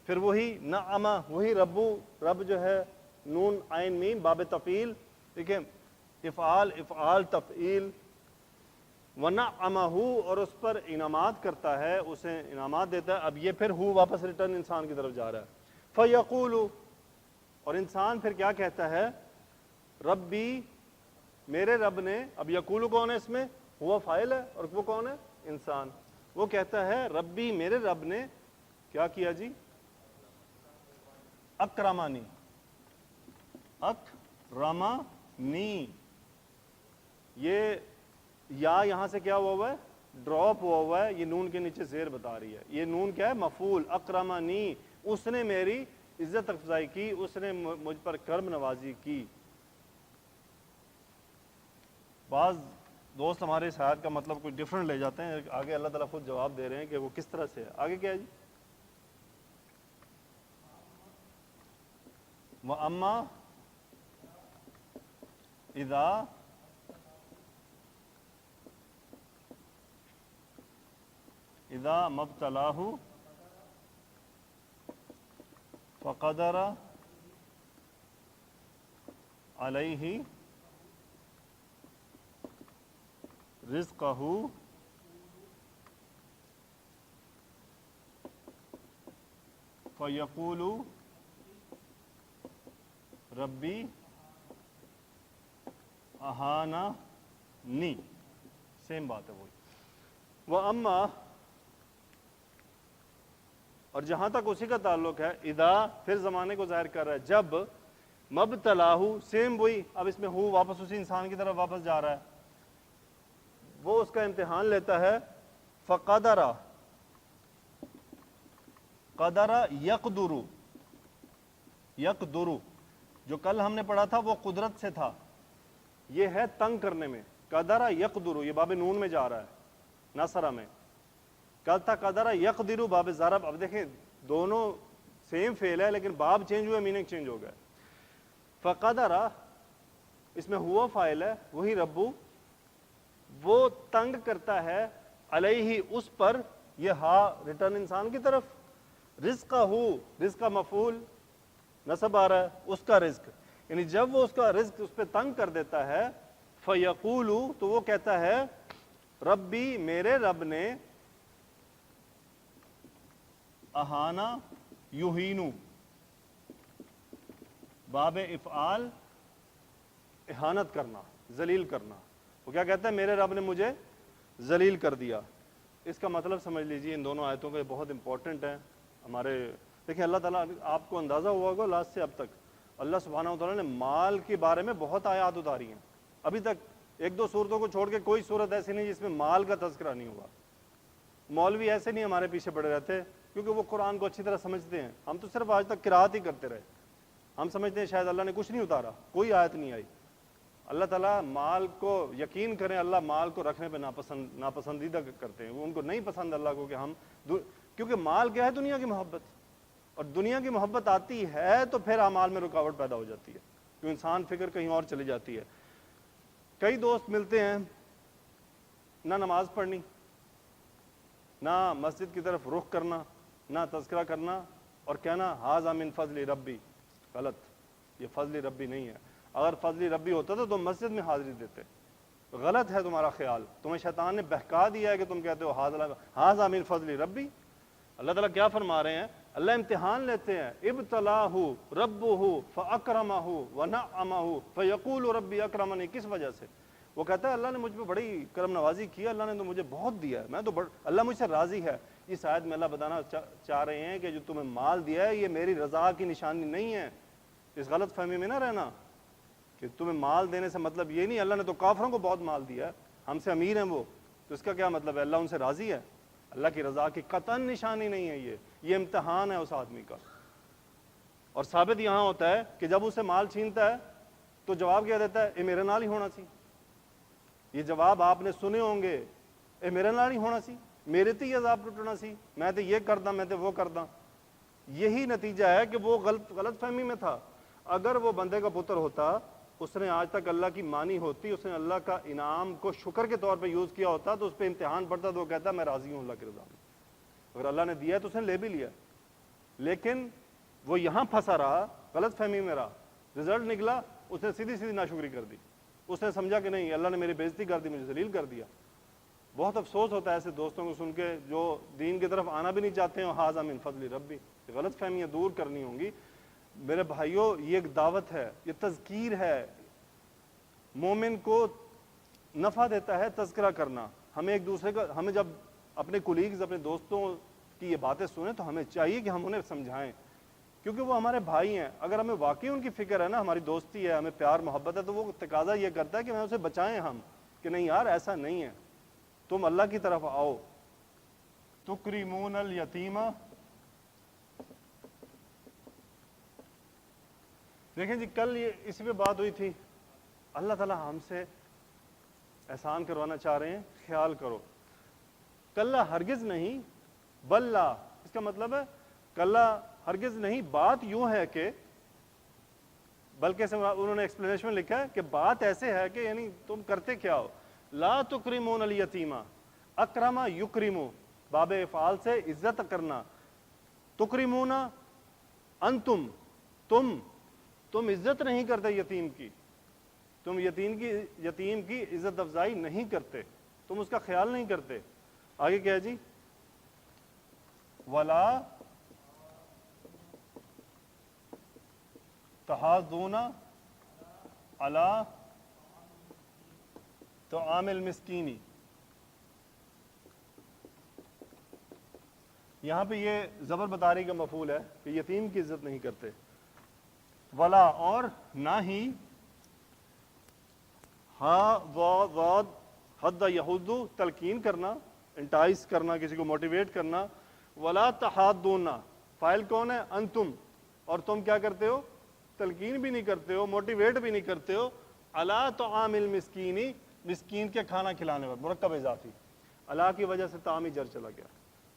پھر وہی نعمہ، وہی رب جو ہے، نون عین میم، باب تفعیل. دیکھیں افعال، افعال، تفعیل. ونعمہ، اور اس پر انعامات کرتا ہے، اسے انعامات دیتا ہے. اب یہ پھر ہو واپس ریٹرن انسان کی طرف جا رہا ہے. فیقول، اور انسان پھر کیا کہتا ہے؟ ربی، میرے رب نے. اب یقول کون ہے اس میں؟ ہوا فاعل ہے، اور وہ کون ہے؟ انسان. وہ کہتا ہے ربی، میرے رب نے کیا کیا جی؟ اکرمانی، اکرمانی. یہ یا یہاں سے کیا ہوا ہے؟ ڈراپ ہوا ہے. یہ نون کے نیچے زیر بتا رہی ہے. یہ نون کیا ہے؟ مفعول. اکرمنی، اس نے میری عزت افزائی کی، اس نے مجھ پر کرم نوازی کی. بعض دوست ہمارے اس آیت کا مطلب کوئی ڈفرنٹ لے جاتے ہیں. آگے اللہ تعالیٰ خود جواب دے رہے ہیں کہ وہ کس طرح سے ہے. آگے کیا ہے جی؟ وَأَمَّا اِذَا مَبْتَلَاهُ فَقَدَرَ عَلَيْهِ رِزْقَهُ فَيَقُولُ رَبِّي اَہَانَنِی. سیم بات ہے وہی. وَأَمَّا، اور جہاں تک اسی کا تعلق ہے، اذا پھر زمانے کو ظاہر کر رہا ہے، جب مبتلاہ، سیم وہی. اب اس میں ہو واپس اسی انسان کی طرف واپس جا رہا ہے. وہ اس کا امتحان لیتا ہے. فقدر، قدر یقدر، یقدر جو کل ہم نے پڑھا تھا وہ قدرت سے تھا، یہ ہے تنگ کرنے میں. قدر یقدر، یہ باب نون میں جا رہا ہے نصرہ میں. کل تھا قدر یقدر باب ضرب. اب دیکھیں دونوں سیم فعل ہے لیکن باب چینج ہوئے، میننگ چینج ہو گیا. فقدر اس میں ہوا فاعل ہے، وہی ربو. وہ تنگ کرتا ہے علیہ، اس پر. یہ ہا ریٹرن انسان کی طرف. رزقہ، رزق کا مفعول نصب آ رہا ہے، اس کا رزق. یعنی جب وہ اس کا رزق اس پہ تنگ کر دیتا ہے، فیقول، تو وہ کہتا ہے ربی، میرے رب نے، اہانا یہینو، باب افعال، اہانت کرنا، ذلیل کرنا. وہ کیا کہتا ہے؟ میرے رب نے مجھے ذلیل کر دیا. اس کا مطلب سمجھ لیجیے، ان دونوں آیتوں کے بہت امپورٹنٹ ہیں ہمارے. دیکھیں اللہ تعالیٰ، آپ کو اندازہ ہوا ہوگا لاسٹ سے اب تک اللہ سبحانہ و تعالیٰ نے مال کے بارے میں بہت آیات اتاری ہیں. ابھی تک ایک دو صورتوں کو چھوڑ کے کوئی صورت ایسی نہیں جس میں مال کا تذکرہ نہیں ہوا. مولوی ایسے نہیں ہمارے پیچھے پڑے رہتے کیونکہ وہ قرآن کو اچھی طرح سمجھتے ہیں. ہم تو صرف آج تک قرات ہی کرتے رہے. ہم سمجھتے ہیں شاید اللہ نے کچھ نہیں اتارا، کوئی آیت نہیں آئی. اللہ تعالیٰ مال کو، یقین کریں اللہ مال کو رکھنے پہ ناپسندیدہ کرتے ہیں. وہ ان کو نہیں پسند اللہ کو کہ ہم، کیونکہ مال کیا ہے؟ دنیا کی محبت. اور دنیا کی محبت آتی ہے تو پھر اعمال میں رکاوٹ پیدا ہو جاتی ہے، تو انسان فکر کہیں اور چلی جاتی ہے. کئی دوست ملتے ہیں، نہ نماز پڑھنی، نہ مسجد کی طرف رخ کرنا، نہ تذکرہ کرنا، اور کہنا ھذا من فضل ربی. غلط، یہ فضل ربی نہیں ہے. اگر فضل ربی ہوتا تو تم مسجد میں حاضری دیتے. غلط ہے تمہارا خیال، تمہیں شیطان نے بہکا دیا ہے کہ تم کہتے ہو ھذا من فضل ربی. اللہ تعالیٰ کیا فرما رہے ہیں؟ اللہ امتحان لیتے ہیں. ابتلاہ ربہ فاکرمہ ونعمہ فیقول ربی اکرمنی. کس وجہ سے؟ وہ کہتا ہے اللہ نے مجھ پہ بڑی کرم نوازی کی، اللہ نے تو مجھے بہت دیا ہے، میں تو اللہ مجھ سے راضی ہے. اس آیت میں اللہ بتانا چاہ رہے ہیں کہ جو تمہیں مال دیا ہے یہ میری رضا کی نشانی نہیں ہے. اس غلط فہمی میں نہ رہنا کہ تمہیں مال دینے سے مطلب یہ نہیں اللہ نے تو کافروں کو بہت مال دیا ہے، ہم سے امیر ہیں وہ، تو اس کا کیا مطلب ہے؟ اللہ ان سے راضی ہے. اللہ کی رضا کی قطعاً نشانی نہیں ہے. یہ امتحان ہے اس آدمی کا. اور ثابت یہاں ہوتا ہے کہ جب اسے مال چھینتا ہے تو جواب کیا دیتا ہے؟ اے میرے نال ہی ہونا سی. یہ جواب آپ نے سنے ہوں گے، اے میرے نال ہی ہونا سی، میرے تے ہی عذاب ٹوٹنا سی، میں تے یہ کردہ، میں تے وہ کردہ. یہی نتیجہ ہے کہ وہ غلط فہمی میں تھا. اگر وہ بندے کا پتر ہوتا، اس نے آج تک اللہ کی مانی ہوتی، اس نے اللہ کا انعام کو شکر کے طور پہ یوز کیا ہوتا تو اس پہ امتحان پڑتا تو وہ کہتا میں راضی ہوں اللہ کی رضا میں. اگر اللہ نے دیا ہے تو اس نے لے بھی لیا. لیکن وہ یہاں پھنسا رہا، غلط فہمی میں رہا. رزلٹ نکلا اس نے سیدھی ناشکری کر دی. اس نے سمجھا کہ نہیں اللہ نے میری بےزتی کر دی، مجھے ذلیل کر دیا. بہت افسوس ہوتا ہے ایسے دوستوں کو سن کے جو دین کی طرف آنا بھی نہیں چاہتے ہیں. ھذا من فضل ربی. غلط فہمیاں دور کرنی ہوں گی میرے بھائیوں. یہ ایک دعوت ہے، یہ تذکیر ہے. مومن کو نفع دیتا ہے تذکرہ کرنا. ہمیں ایک دوسرے کا، ہمیں جب اپنے کولیگز، اپنے دوستوں کی یہ باتیں سنیں تو ہمیں چاہیے کہ ہم انہیں سمجھائیں، کیونکہ وہ ہمارے بھائی ہیں. اگر ہمیں واقعی ان کی فکر ہے نا، ہماری دوستی ہے، ہمیں پیار محبت ہے، تو وہ تقاضا یہ کرتا ہے کہ ہمیں اسے بچائیں. ہم کہ نہیں یار ایسا نہیں ہے, تم اللہ کی طرف آؤ. تکریمون الیتیم, دیکھیں جی کل یہ اسی پہ بات ہوئی تھی, اللہ تعالیٰ ہم سے احسان کروانا چاہ رہے ہیں, خیال کرو. کلا ہرگز نہیں, بل لا, اس کا مطلب ہے کلا ہرگز نہیں, بات یوں ہے کہ, بلکہ انہوں نے ایکسپلینیشن میں لکھا ہے کہ بات ایسے ہے کہ یعنی تم کرتے کیا ہو. لا تکرمون الیتیم, اکرما یکرمو, باب افعال سے عزت کرنا. تکرمون انتم, تم عزت نہیں کرتے یتیم کی, تم یتیم کی عزت افزائی نہیں کرتے, تم اس کا خیال نہیں کرتے. آگے کیا ہے جی, ولا تحاضون علی طعام المسکین. یہاں پہ یہ زبر بطاری کا مفعول ہے کہ یتیم کی عزت نہیں کرتے. ولا, اور نہ ہی, ہاں ضاد حد یحض, تلقین کرنا, انٹائز کرنا, کسی کو موٹیویٹ کرنا. ولا تحاضون, فاعل کون ہے, انتم, اور تم کیا کرتے ہو, تلقین بھی نہیں کرتے ہو, موٹیویٹ بھی نہیں کرتے ہو. علی طعام المسکین, مسکین کے کھانا کھلانے پر, مرکب اضافی, علی کی وجہ سے طعام ہی جر چلا گیا.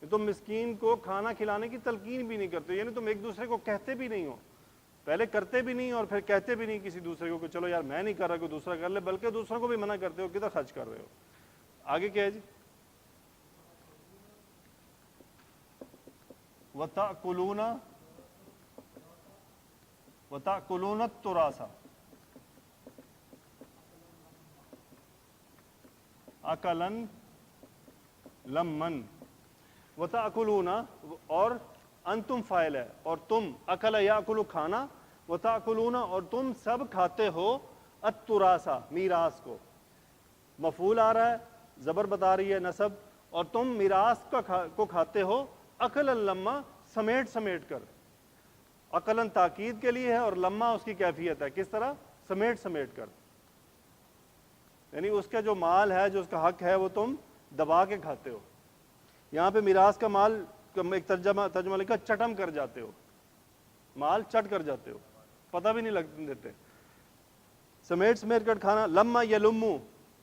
تم مسکین کو کھانا کھلانے کی تلقین بھی نہیں کرتے, یعنی تم ایک دوسرے کو کہتے بھی نہیں ہو, پہلے کرتے بھی نہیں اور پھر کہتے بھی نہیں کسی دوسرے کو کہ چلو یار میں نہیں کر رہا کوئی دوسرا کر لے, بلکہ دوسروں کو بھی منع کرتے ہو, کدھر خرچ کر رہے ہو. آگے کیا ہے جی, وَتَأْكُلُونَ التُّرَاثَ أَكَلًا لَمًّا. وَتَأْكُلُونَ, اور انتم فاعل ہے, اور تم, اکل یاکل کھانا, وتاکلون, اور تم سب کھاتے ہو, التراث میراث کو. مفعول آ رہا ہے, زبر بتا رہی ہے نصب, اور تم میراث کو کھاتے ہو, اکلا لما, سمیٹ سمیٹ کر. اکلن تاکید کے لیے ہے اور لما اس کی کیفیت ہے, کس طرح, سمیٹ سمیٹ کر, یعنی اس کا جو مال ہے, جو اس کا حق ہے, وہ تم دبا کے کھاتے ہو. یہاں پہ میراث کا مال ایک ترجمہ لکھا, چٹم کر جاتے ہو, مال چٹ کر جاتے ہو, پتہ بھی نہیں لگ دیتے. سمیٹ سمیٹ کر کھانا. لما یلمو,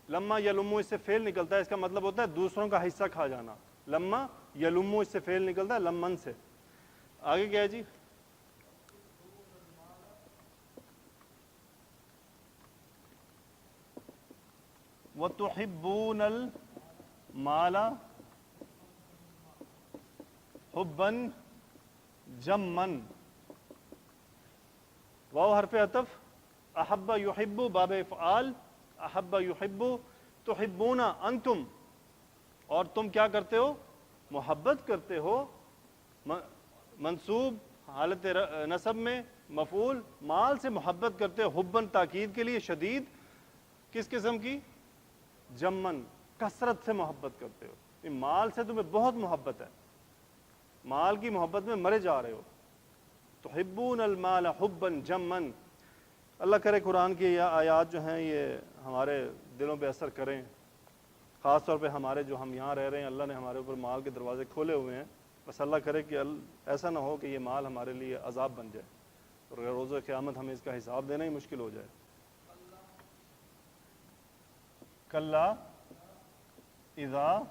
لما یلمو اس سے فعل نکلتا ہے, اس کا مطلب ہوتا ہے دوسروں کا حصہ کھا جانا. لما یلمو اس سے فعل نکلتا ہے لمن سے. آگے کیا ہے جی, وَتُحِبُّونَ الْمَالَ حُبًّا جَمًّا. واو حرف عطف, احب یحب باب افعال, احب یحب, تحبون انتم, اور تم کیا کرتے ہو, محبت کرتے ہو, منصوب حالت نصب میں, مفعول مال سے محبت کرتے ہو, حبًا تاکید کے لیے, شدید, کس قسم کی, جمن, کثرت سے محبت کرتے ہو. مال سے تمہیں بہت محبت ہے, مال کی محبت میں مرے جا رہے ہو. تحبون المال حبا جمن. اللہ کرے قرآن کی یہ آیات جو ہیں یہ ہمارے دلوں پہ اثر کریں, خاص طور پہ ہمارے جو ہم یہاں رہ رہے ہیں, اللہ نے ہمارے اوپر مال کے دروازے کھولے ہوئے ہیں, بس اللہ کرے کہ ایسا نہ ہو کہ یہ مال ہمارے لیے عذاب بن جائے اور روز قیامت ہمیں اس کا حساب دینا ہی مشکل ہو جائے. کلا اذا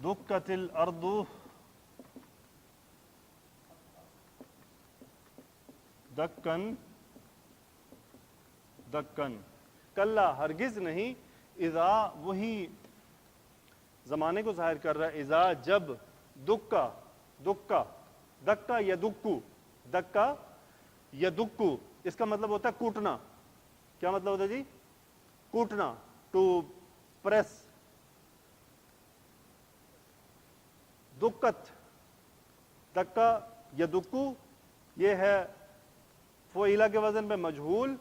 دکت الارض دکن دکن. کلا ہرگز نہیں, اذا وہی زمانے کو ظاہر کر رہا ہے, اذا جب, دکا دکا, دکا یا دکو, دکا یا دکو, اس کا مطلب ہوتا ہے کوٹنا. کیا مطلب ہوتا ہے جی, کوٹنا, ٹو پریس. دکت, دکا یا دکو, یہ ہے فعیلہ کے وزن پہ مجہول,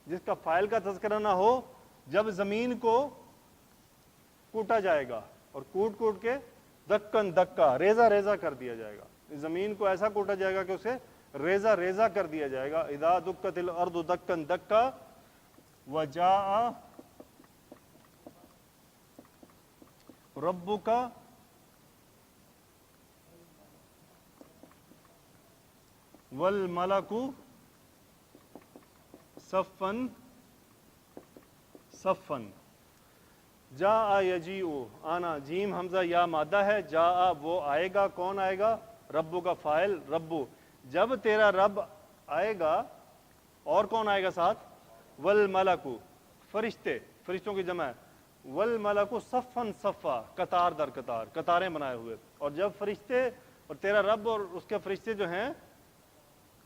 جس کا فاعل کا تذکرہ نہ ہو, جب زمین کو کوٹا جائے گا, اور کوٹ کوٹ کے دکن دکا, ریزہ ریزہ کر دیا جائے گا, زمین کو ایسا کوٹا جائے گا کہ اسے ریزہ ریزہ کر دیا جائے گا. اذا دکت الارض دکن دکا وجاء ربک والملک صفا صفا. جاء یجیء آنا، جیم حمزہ یا مادہ ہے، جاء وہ آئے گا، کون آئے گا؟ ربو کا فاعل ربو. جب تیرا رب آئے گا اور کون آئے گا ساتھ؟ والملک فرشتے، فرشتوں کی جمع ہے. والملک صفا صفا، قطار در قطار، قطاریں بنائے ہوئے. اور جب فرشتے اور تیرا رب اور اس کے فرشتے جو ہیں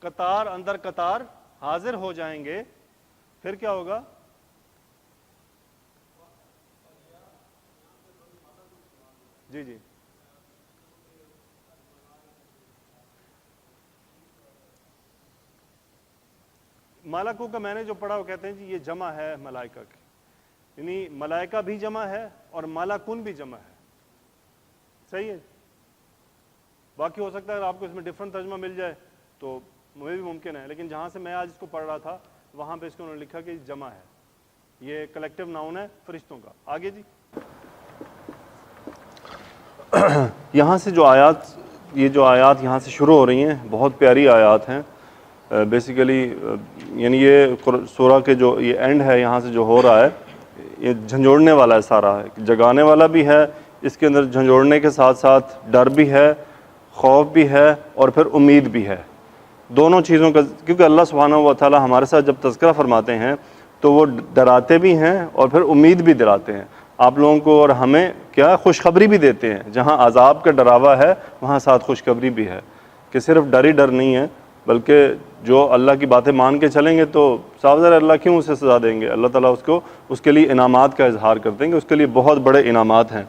قطار اندر قطار حاضر ہو جائیں گے، پھر کیا ہوگا؟ جی جی ملکوں کا میں نے جو پڑھا وہ کہتے ہیں جی یہ جمع ہے ملائکہ کی، یعنی ملائکہ بھی جمع ہے اور ملکن بھی جمع ہے. صحیح ہے. باقی ہو سکتا ہے آپ کو اس میں ڈفرنٹ ترجمہ مل جائے تو وہ بھی ممکن ہے، لیکن جہاں سے میں آج اس کو پڑھ رہا تھا وہاں پہ اس کو انہوں نے لکھا کہ جمع ہے، یہ کلیکٹیو ناؤن ہے فرشتوں کا. آگے جی یہاں سے جو آیات، یہ جو آیات یہاں سے شروع ہو رہی ہیں بہت پیاری آیات ہیں. بیسیکلی یعنی یہ سورہ کے جو یہ اینڈ ہے یہاں سے جو ہو رہا ہے یہ جھنجھوڑنے والا ہے، سارا ہے جگانے والا بھی ہے، اس کے اندر جھنجھوڑنے کے ساتھ ساتھ ڈر بھی ہے، خوف بھی ہے اور پھر امید بھی ہے. دونوں چیزوں کا، کیونکہ اللہ سبحانہ و تعالی ہمارے ساتھ جب تذکرہ فرماتے ہیں تو وہ ڈراتے بھی ہیں اور پھر امید بھی دلاتے ہیں. آپ لوگوں کو اور ہمیں کیا خوشخبری بھی دیتے ہیں. جہاں عذاب کا ڈراوا ہے وہاں ساتھ خوشخبری بھی ہے کہ صرف ڈر ہی ڈر نہیں ہے، بلکہ جو اللہ کی باتیں مان کے چلیں گے تو صاف ظاہر اللہ کیوں اسے سزا دیں گے، اللہ تعالیٰ اس کے لیے انعامات کا اظہار کر دیں گے، اس کے لیے بہت بڑے انعامات ہیں.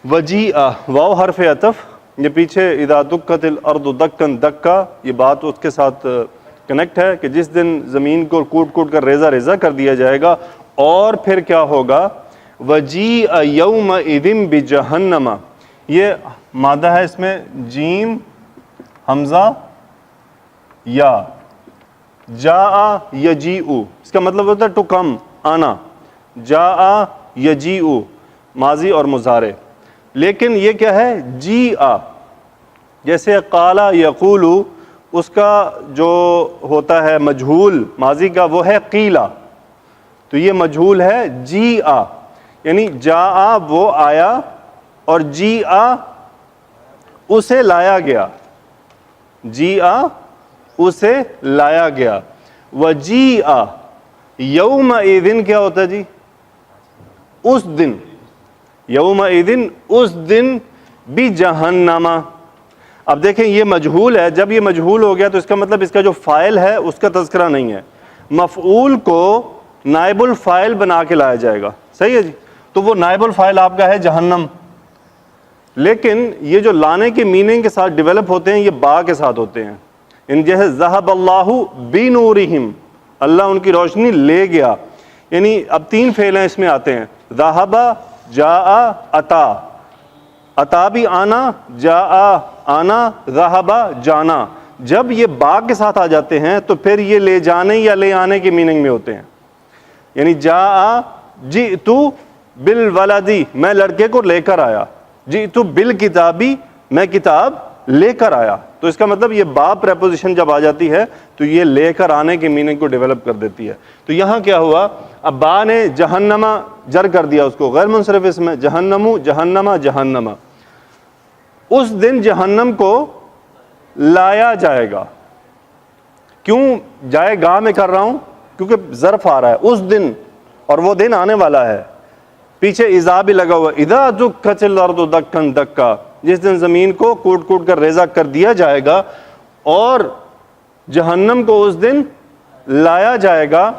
وجیء واو حرف عطف، یہ پیچھے اذا دکت الارض دکن دکا، یہ بات اس کے ساتھ کنیکٹ ہے کہ جس دن زمین کو کوٹ کوٹ کر ریزہ ریزہ کر دیا جائے گا. اور پھر کیا ہوگا؟ وجیء یومئذ بجہنم، یہ مادہ ہے اس میں جیم حمزہ یا، جاء یجیء، اس کا مطلب ہوتا ہے ٹو کم، آنا. جاء یجیء ماضی اور مضارع. لیکن یہ کیا ہے؟ جیء، جیسے قال یقول، اس کا جو ہوتا ہے مجہول ماضی کا وہ ہے قیلا، تو یہ مجہول ہے جیء، یعنی جاء وہ آیا اور جیء اسے لایا گیا، جیء اسے لایا گیا. وجیء یومئذ کیا ہوتا ہے جی؟ اس دن، یومئذ اس دن بجہنم. اب دیکھیں یہ مجہول ہے، جب یہ مجہول ہو گیا تو اس کا مطلب اس کا جو فاعل ہے اس کا تذکرہ نہیں ہے، مفعول کو نائب الفاعل بنا کے لایا جائے گا. صحیح ہے جی. تو وہ نائب الفاعل آپ کا ہے جہنم، لیکن یہ جو لانے کے میننگ کے ساتھ ڈیولپ ہوتے ہیں یہ با کے ساتھ ہوتے ہیں. ان جیسے ذہب اللہ بنورہم، اللہ ان کی روشنی لے گیا. یعنی اب تین فعل ہیں اس میں آتے ہیں، ذہب، جاء، عطا. عطا بھی آنا، جاء آنا، ذہب جانا. جب یہ با کے ساتھ آ جاتے ہیں تو پھر یہ لے جانے یا لے آنے کے میننگ میں ہوتے ہیں. یعنی جاء جئت بالولدی، میں لڑکے کو لے کر آیا. جئت بالکتابی، میں کتاب لے کر آیا. تو اس کا مطلب یہ با پریپوزیشن جب آ جاتی ہے تو یہ لے کر آنے کے میننگ کو ڈیولپ کر دیتی ہے. تو یہاں کیا ہوا؟ اب با نے جہنم جر کر دیا اس کو غیر منصرف اسم میں، جہنم جہنم جہنم. اس دن جہنم کو لایا جائے گا. کیوں جائے گا میں کر رہا ہوں؟ کیونکہ ظرف آ رہا ہے اس دن، اور وہ دن آنے والا ہے. پیچھے اذا بھی لگا ہوا، اذا دکت الارض دکن دکا، جس دن زمین کو کوٹ کوٹ کر ریزہ کر دیا جائے گا اور جہنم کو اس دن لایا جائے گا.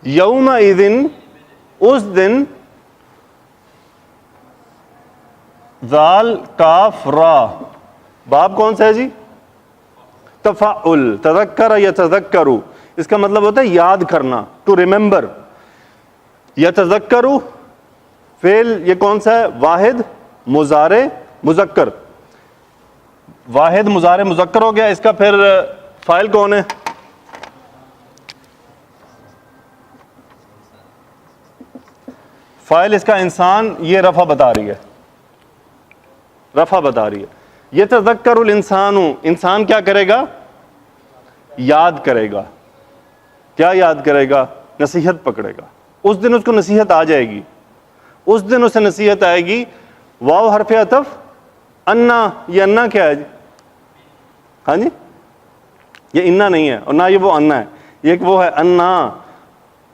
یومئذ اس دن، ذال کاف را، باب کون سا ہے جی؟ تفعل، تذکر یتذکر، اس کا مطلب ہوتا ہے یاد کرنا، ٹو ریممبر. یتذکر فعل یہ کون سا ہے؟ واحد مضارع مذکر. واحد مضارع مذکر ہو گیا. اس کا پھر فاعل کون ہے؟ فاعل اس کا انسان، یہ رفع بتا رہی ہے، رفع بتا رہی ہے. یتذکر الانسان، انسان کیا کرے گا؟ یاد کرے گا. کیا یاد کرے گا؟ نصیحت پکڑے گا. اس دن اس کو نصیحت آ جائے گی، اس دن اسے نصیحت آئے گی. واو حرف عطف، انا، یہ انا کیا ہے جی؟ ہاں جی، یہ انا نہیں ہے اور نہ یہ وہ انا ہے، یہ ایک وہ ہے انا.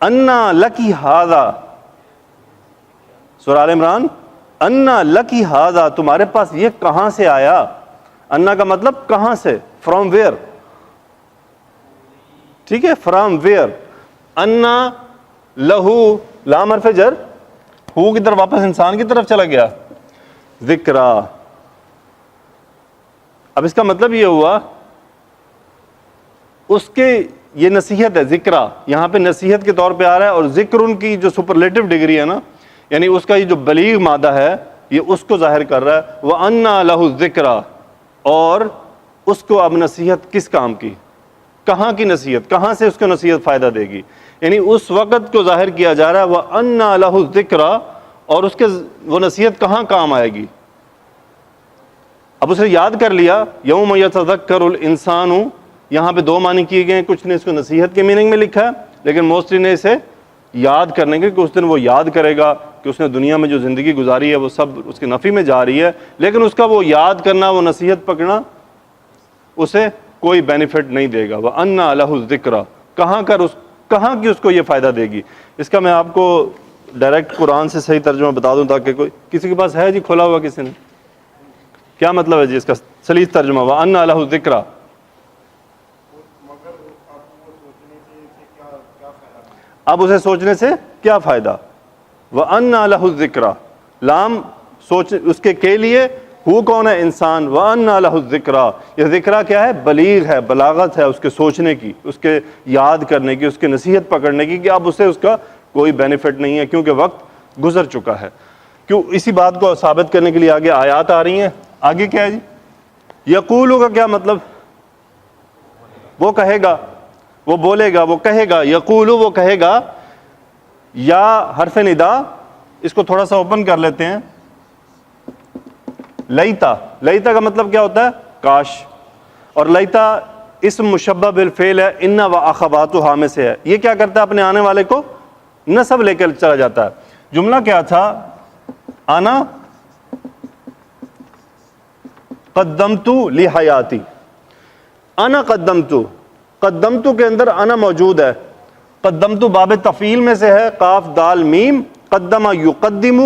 انا لکی ہاذا، سورہ آل عمران، انا لکی ہاذا، تمہارے پاس یہ کہاں سے آیا؟ انا کا مطلب کہاں سے، فرام ویئر. ٹھیک ہے، فرام ویئر. انا لہو، لام حرف جر، ہو کی طرف واپس انسان کی طرف چلا گیا. ذکرا، اب اس کا مطلب یہ ہوا اس کے، یہ نصیحت ہے. ذکرا یہاں پہ نصیحت کے طور پہ آ رہا ہے، اور ذکر ان کی جو سپرلیٹو ڈگری ہے نا، یعنی اس کا یہ جو بلیغ مادہ ہے یہ اس کو ظاہر کر رہا ہے. وَأَنَّا لَهُ الذِّكْرَى، اور اس کو اب نصیحت کس کام کی، کہاں کی نصیحت، کہاں سے اس کو نصیحت فائدہ دے گی، یعنی اس وقت کو ظاہر کیا جا رہا ہے. وَأَنَّا لَهُ الذِّكْرَى، اور اس کے وہ نصیحت کہاں کام آئے گی. اب اسے یاد کر لیا. یوم یتذکر الانسان، یہاں پہ دو معنی کیے گئے ہیں. کچھ نے اس کو نصیحت کے میننگ میں لکھا ہے، لیکن موسٹلی نے اسے یاد کرنے کے، کہ اس دن وہ یاد کرے گا کہ اس نے دنیا میں جو زندگی گزاری ہے وہ سب اس کی نفی میں جا رہی ہے، لیکن اس کا وہ یاد کرنا، وہ نصیحت پکڑنا اسے کوئی بینیفٹ نہیں دے گا. وَأَنَّا لَهُ الذِّكْرَى، کہاں کی اس کو یہ فائدہ دے گی. اس کا میں آپ کو ڈائریکٹ قرآن سے صحیح ترجمہ بتا دوں تاکہ کوئی، کسی کے پاس ہے جی کھولا ہوا کسی نے؟ کیا مطلب ہے جی اس کا سلیس ترجمہ؟ وَأَنَّا لَهُ الذِّكْرَى، اب اسے سوچنے سے کیا فائدہ. وَأَنَّا لَهُ الذِّكْرَى، لام سوچ اس کے لیے، ہو کون ہے؟ انسان. وَأَنَّا لَهُ الذِّكْرَى، یہ ذکرہ کیا ہے؟ بلیغ ہے، بلاغت ہے اس کے سوچنے کی، اس کے یاد کرنے کی، اس کے نصیحت پکڑنے کی، کہ اب اسے اس کا کوئی بینیفٹ نہیں ہے کیونکہ وقت گزر چکا ہے. کیوں؟ اسی بات کو ثابت کرنے کے لیے آگے آیات آ رہی ہیں. آگے کیا ہے جی؟ یقولو کا کیا مطلب؟ وہ کہے گا، وہ بولے گا، وہ کہے گا. یقولو، وہ کہے گا. یا حرف ندا، اس کو تھوڑا سا اوپن کر لیتے ہیں. لیتا، لیتا کا مطلب کیا ہوتا ہے؟ کاش. اور لیتا اسم مشبہ بالفعل ہے، ان و اخواتھا میں سے ہے. یہ کیا کرتا ہے؟ اپنے آنے والے کو نسب لے کر چلا جاتا ہے. جملہ کیا تھا؟ انا قدمت لحیاتی. انا قدمت، قدمت کے اندر انا موجود ہے. قدمت باب تفعیل میں سے ہے، قاف دال میم. قدم یقدم،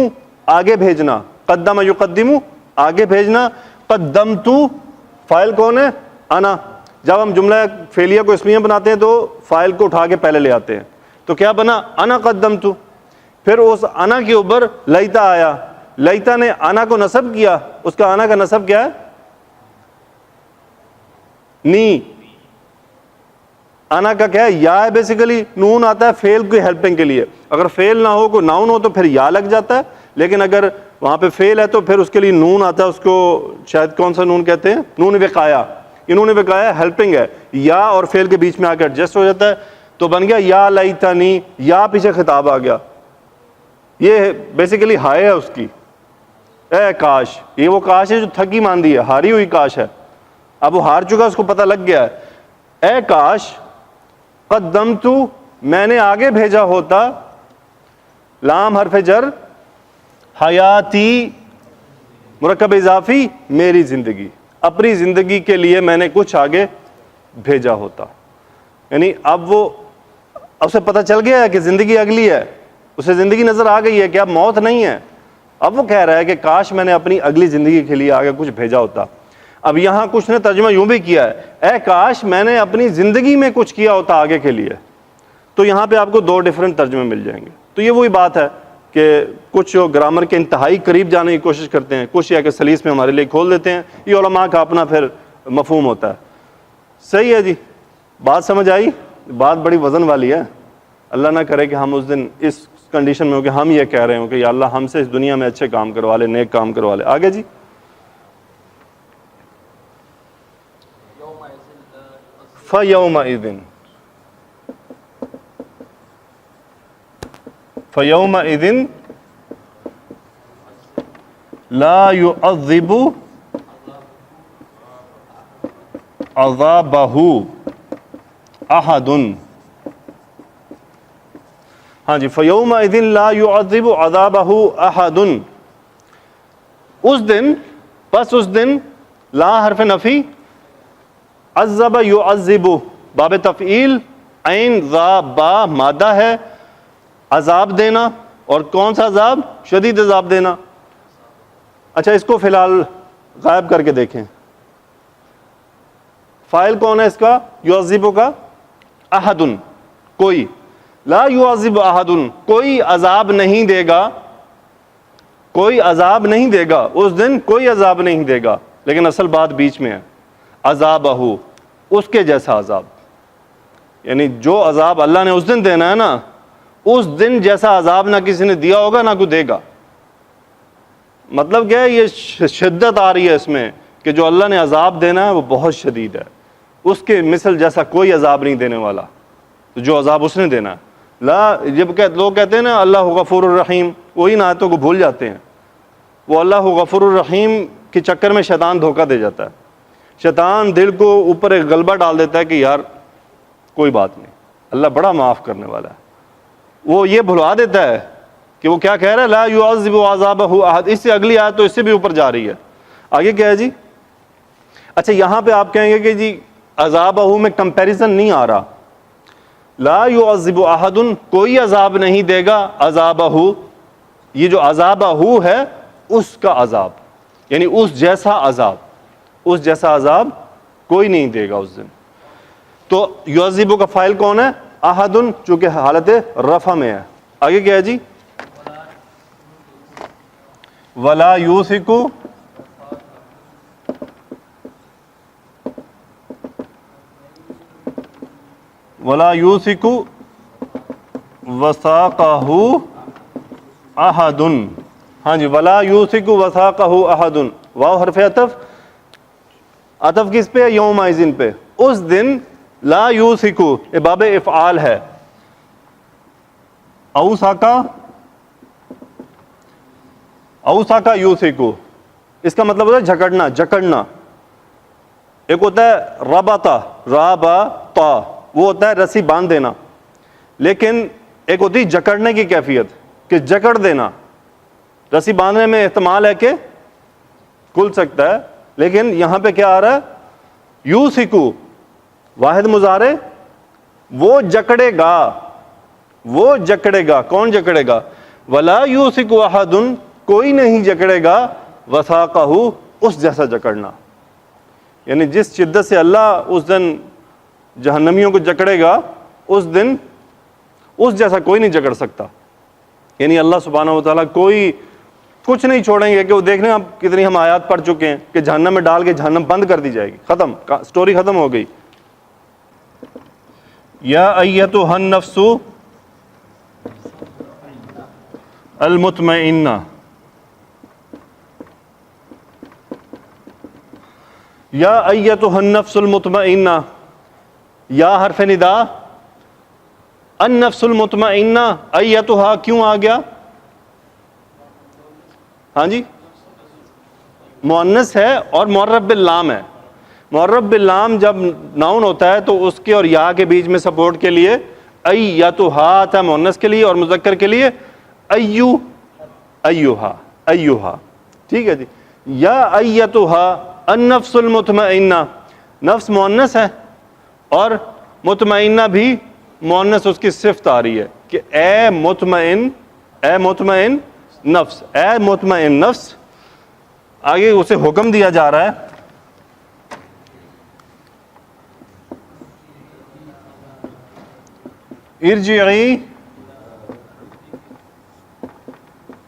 آگے بھیجنا. قدم یقدم، آگے بھیجنا. قدمت، فاعل کون ہے؟ انا. جب ہم جملہ فعلیہ کو اسمیہ بناتے ہیں تو فاعل کو اٹھا کے پہلے لے آتے ہیں. تو کیا بنا؟ انا قدمت. پھر اس انا کے اوپر لیتا آیا. لیتا نے انا کو نصب کیا. اس کا انا کا نصب کیا ہے؟ نی. انا کا کیا ہے؟ یا ہے. بیسیکلی نون آتا ہے فعل کی ہیلپنگ کے لیے. اگر فعل نہ ہو، کوئی ناؤن ہو تو پھر یا لگ جاتا ہے، لیکن اگر وہاں پہ فعل ہے تو پھر اس کے لیے نون آتا ہے. اس کو شاید کون سا نون کہتے ہیں؟ نون وقایا. یہ نون وقایا ہیلپنگ ہے، یا اور فعل کے بیچ میں آ کے ایڈجسٹ ہو جاتا ہے. تو بن گیا یا لیتنی، یا پیچھے خطاب آ گیا. یہ بیسیکلی ہائے ہے اس کی، اے کاش. یہ وہ کاش ہے جو تھکی ماندی ہے، ہاری ہوئی کاش ہے. اب وہ ہار چکا، اس کو پتہ لگ گیا ہے. اے کاش قدمت، میں نے آگے بھیجا ہوتا. لام حرف جر، حیاتی مرکب اضافی، میری زندگی، اپنی زندگی کے لیے میں نے کچھ آگے بھیجا ہوتا. یعنی اب وہ، اسے پتہ چل گیا ہے کہ زندگی اگلی ہے، اسے زندگی نظر آ گئی ہے کہ اب موت نہیں ہے. اب وہ کہہ رہا ہے کہ کاش میں نے اپنی اگلی زندگی کے لیے آگے کچھ بھیجا ہوتا. اب یہاں کچھ نے ترجمہ یوں بھی کیا ہے، اے کاش میں نے اپنی زندگی میں کچھ کیا ہوتا آگے کے لیے. تو یہاں پہ آپ کو دو ڈیفرنٹ ترجمے مل جائیں گے. تو یہ وہی بات ہے کہ کچھ گرامر کے انتہائی قریب جانے کی کوشش کرتے ہیں، کچھ یا کہ سلیس میں ہمارے لیے کھول دیتے ہیں. یہ علماء کا اپنا پھر مفہوم ہوتا ہے. صحیح ہے جی، بات سمجھ آئی؟ بات بڑی وزن والی ہے. اللہ نہ کرے کہ ہم اس دن اس کنڈیشن میں ہو کہ ہم یہ کہہ رہے ہوں کہ یا اللہ ہم سے اس دنیا میں اچھے کام کروا لے، نیک کام کروا لے. آگے جی. فَيَوْمَئِذٍ، فَيَوْمَئِذٍ لا يعذب عذابہ احد. ہاں جی, فَيَوْمَئِذٍ لَا يُعَذِّبُ عَذَابَهُ أَحَدٌ. اس دن, بس اس دن, لا حرف نفی, عذب یعذب باب تفعیل, عین ذا با مادہ ہے, عذاب دینا, اور کون سا عذاب؟ شدید عذاب دینا. اچھا اس کو فی الحال غائب کر کے دیکھیں, فاعل کون ہے اس کا؟ یعذب کا, احد, کوئی. لا یعذب احد, کوئی عذاب نہیں دے گا, کوئی عذاب نہیں دے گا اس دن, کوئی عذاب نہیں دے گا. لیکن اصل بات بیچ میں ہے, عذابہ, اس کے جیسا عذاب. یعنی جو عذاب اللہ نے اس دن دینا ہے نا, اس دن جیسا عذاب نہ کسی نے دیا ہوگا نہ کوئی دے گا. مطلب کیا ہے, یہ شدت آ رہی ہے اس میں کہ جو اللہ نے عذاب دینا ہے وہ بہت شدید ہے, اس کے مثل جیسا کوئی عذاب نہیں دینے والا تو جو عذاب اس نے دینا ہے. لا, جب لوگ کہتے ہیں نا اللہ غفور الرحیم, وہی ان آیتوں کو بھول جاتے ہیں. وہ اللہ غفور الرحیم کے چکر میں شیطان دھوکہ دے جاتا ہے. شیطان دل کو اوپر ایک غلبہ ڈال دیتا ہے کہ یار کوئی بات نہیں, اللہ بڑا معاف کرنے والا ہے. وہ یہ بھلوا دیتا ہے کہ وہ کیا کہہ رہا ہے, لا یعذب عذابہ احد. اس سے اگلی آیت تو اس سے بھی اوپر جا رہی ہے. آگے کیا ہے جی؟ اچھا یہاں پہ آپ کہیں گے کہ جی عذابہ میں کمپیریزن نہیں آ رہا. لا یعذب احد, کوئی عذاب نہیں دے گا, عذابہ, یہ جو عذابہ ہے اس کا عذاب, یعنی اس جیسا عذاب, اس جیسا عذاب کوئی نہیں دے گا اس دن. تو یعذب کا فاعل کون ہے؟ احد, چونکہ حالت رفع میں ہے. آگے کیا ہے جی؟ ولا یوثق ولا یوثق وثاقہ احد. ہاں جی, ولا یوثق وثاقہ احد, واو حرف عطف, عطف کس پہ؟ یومئذ پہ. اس دن لا یوثق, یہ باب افعال ہے. اوثاقہ, اوثاقہ یوثق, اس کا مطلب ہوتا ہے جھکڑنا, جکڑنا. ایک ہوتا ہے ربطہ, رابطہ, وہ ہوتا ہے رسی باندھ دینا. لیکن ایک ہوتی ہے جکڑنے کی کیفیت, کہ جکڑ دینا. رسی باندھنے میں احتمال ہے کہ کھل سکتا ہے, لیکن یہاں پہ کیا آ رہا ہے؟ یوثقو, واحد مضارع, وہ جکڑے گا, وہ جکڑے گا. کون جکڑے گا؟ ولا یوثق احد, کوئی نہیں جکڑے گا, وثاقہ, اس جیسا جکڑنا. یعنی جس شدت سے اللہ اس دن جہنمیوں کو جکڑے گا, اس دن اس جیسا کوئی نہیں جکڑ سکتا. یعنی اللہ سبحانہ و تعالیٰ کوئی کچھ نہیں چھوڑیں گے کہ وہ دیکھ لیں آپ کتنی ہم آیات پڑھ چکے ہیں کہ جہنم میں ڈال کے جہنم بند کر دی جائے گی, ختم, سٹوری ختم ہو گئی. یا ایتھا النفس المطمئنہ, یا ایتھا النفس المطمئنہ, یا حرف ندا, النفس المطمئنہ, ایتھا کیوں آ گیا؟ ہاں جی, مؤنث ہے اور معرف باللام ہے. معرف باللام جب ناؤن ہوتا ہے تو اس کے اور یا کے بیچ میں سپورٹ کے لیے ایتھا آتا ہے مؤنث کے لیے, اور مذکر کے لیے ایو, ایوہا, ایوہا. ٹھیک ہے جی. یا ایتھا النفس المطمئنہ, نفس مؤنث ہے اور مطمئنہ بھی مؤنث, اس کی صفت آ رہی ہے کہ اے مطمئن, اے مطمئن نفس, اے مطمئن نفس. آگے اسے حکم دیا جا رہا ہے, ارجعی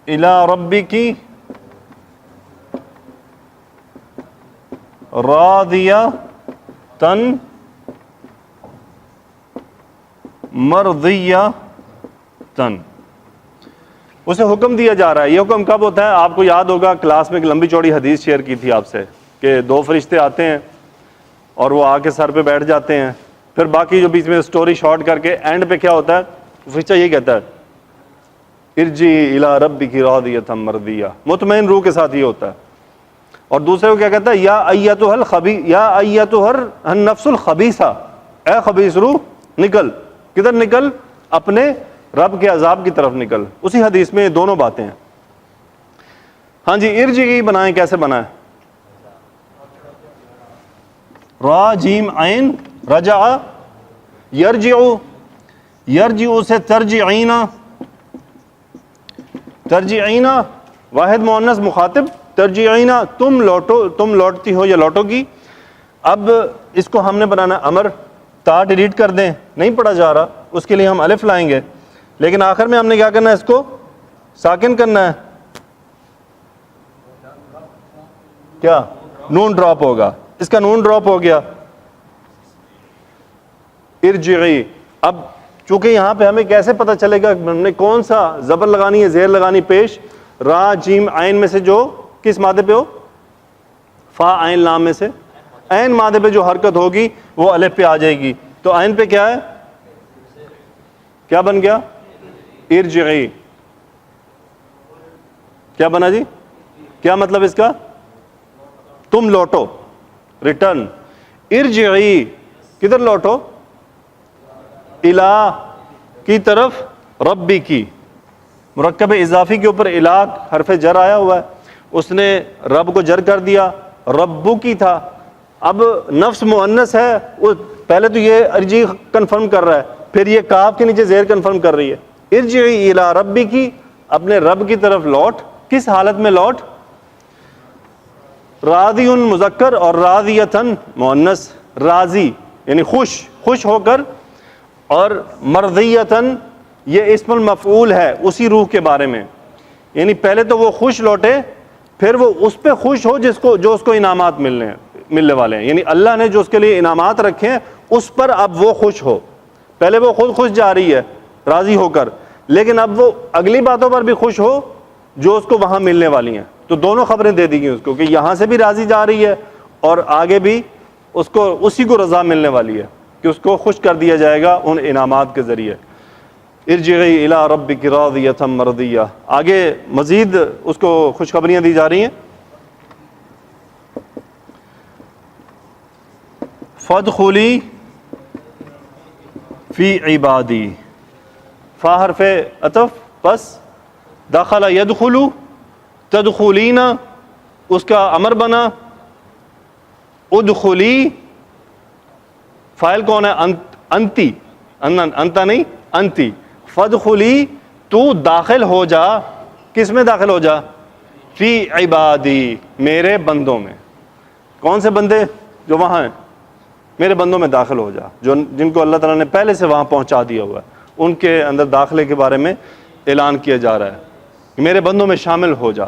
الی ربک راضیۃ مرضیۃ. اسے حکم دیا جا رہا ہے. یہ حکم کب ہوتا ہے؟ آپ کو یاد ہوگا کلاس میں ایک لمبی چوڑی حدیث شیئر کی تھی آپ سے کہ دو فرشتے آتے ہیں اور وہ آ کے سر پہ بیٹھ جاتے ہیں, پھر باقی جو بیچ میں سٹوری شارٹ کر کے اینڈ پہ کیا ہوتا ہے, فرشتہ یہ کہتا ہے ارجعی الی ربک راضیۃ مرضیہ، مطمئن روح کے ساتھ یہ ہوتا ہے. اور دوسرے کو کیا کہتا ہے؟ یا ایتھا النفس الخبیثہ، اے خبیث روح نکل. کدھر نکل؟ اپنے رب کے عذاب کی طرف نکل. اسی حدیث میں یہ دونوں باتیں ہیں. ہاں جی، ارجعی بنائیں، کیسے بنائیں؟ را جیم عین، رجع، یرجعو، یرجعو سے ترجعینا، ترجعینا واحد مؤنث مخاطب، ترجعینا تم لوٹو، تم لوٹتی ہو یا لوٹو گی. اب اس کو ہم نے بنانا امر، تا ڈیلیٹ کر دیں، نہیں پڑھا جا رہا، اس کے لیے ہم الف لائیں گے، لیکن آخر میں ہم نے کیا کرنا ہے؟ اس کو ساکن کرنا ہے. کیا؟ نون ڈراپ ہوگا. اس کا نون ڈراپ ہو گیا. ارجعی. اب چونکہ یہاں پہ ہمیں کیسے پتہ چلے گا ہم نے کون سا زبر لگانی ہے، زیر لگانی پیش؟ را جیم عین میں سے جو کس مادے پہ ہو؟ فا عین لام میں سے عین مادے پہ جو حرکت ہوگی وہ الف پہ آ جائے گی. تو عین پہ کیا ہے؟ کیا بن گیا؟ ارجعی. کیا بنا جی؟ کیا مطلب اس کا؟ تم لوٹو، ریٹرن. ارجعی کدھر لوٹو؟ الہ کی طرف، ربی کی. مرکب اضافی کے اوپر الہ حرف جر آیا ہوا ہے، اس نے رب کو جر کر دیا، ربو کی تھا. اب نفس مؤنث ہے، وہ پہلے تو یہ ارجی کنفرم کر رہا ہے، پھر یہ کاف کے نیچے زیر کنفرم کر رہی ہے. ارجعی الی ربی کی، اپنے رب کی طرف لوٹ. کس حالت میں لوٹ؟ راضی مذکر اور راضیتن مؤنث. راضی یعنی خوش، خوش ہو کر، اور مرضیتن یہ اسم المفعول ہے اسی روح کے بارے میں. یعنی پہلے تو وہ خوش لوٹے، پھر وہ اس پہ خوش ہو جو اس کو انعامات ملنے والے ہیں. یعنی اللہ نے جو اس کے لیے انعامات رکھے ہیں اس پر اب وہ خوش ہو. پہلے وہ خود خوش جا رہی ہے راضی ہو کر، لیکن اب وہ اگلی باتوں پر بھی خوش ہو جو اس کو وہاں ملنے والی ہیں. تو دونوں خبریں دے دی گئی اس کو کہ یہاں سے بھی راضی جا رہی ہے اور آگے بھی اس کو اسی کو رضا ملنے والی ہے کہ اس کو خوش کر دیا جائے گا ان انعامات کے ذریعے. ارجعی الی ربک راضیۃ مرضیہ. آگے مزید اس کو خوشخبریاں دی جا رہی ہیں. فادخلی فی عبادی، فا حرف عطف، پس دخل یدخل، تدخلین اس کا امر بنا. ادخلی فاعل کون ہے؟ انتی، انتا نہیں، انتی. فادخلی تو داخل ہو جا. کس میں داخل ہو جا؟ فی عبادی میرے بندوں میں. کون سے بندے؟ جو وہاں ہیں. میرے بندوں میں داخل ہو جا، جن کو اللہ تعالیٰ نے پہلے سے وہاں پہنچا دیا ہوا ہے. ان کے اندر داخلے کے بارے میں اعلان کیا جا رہا ہے کہ میرے بندوں میں شامل ہو جا.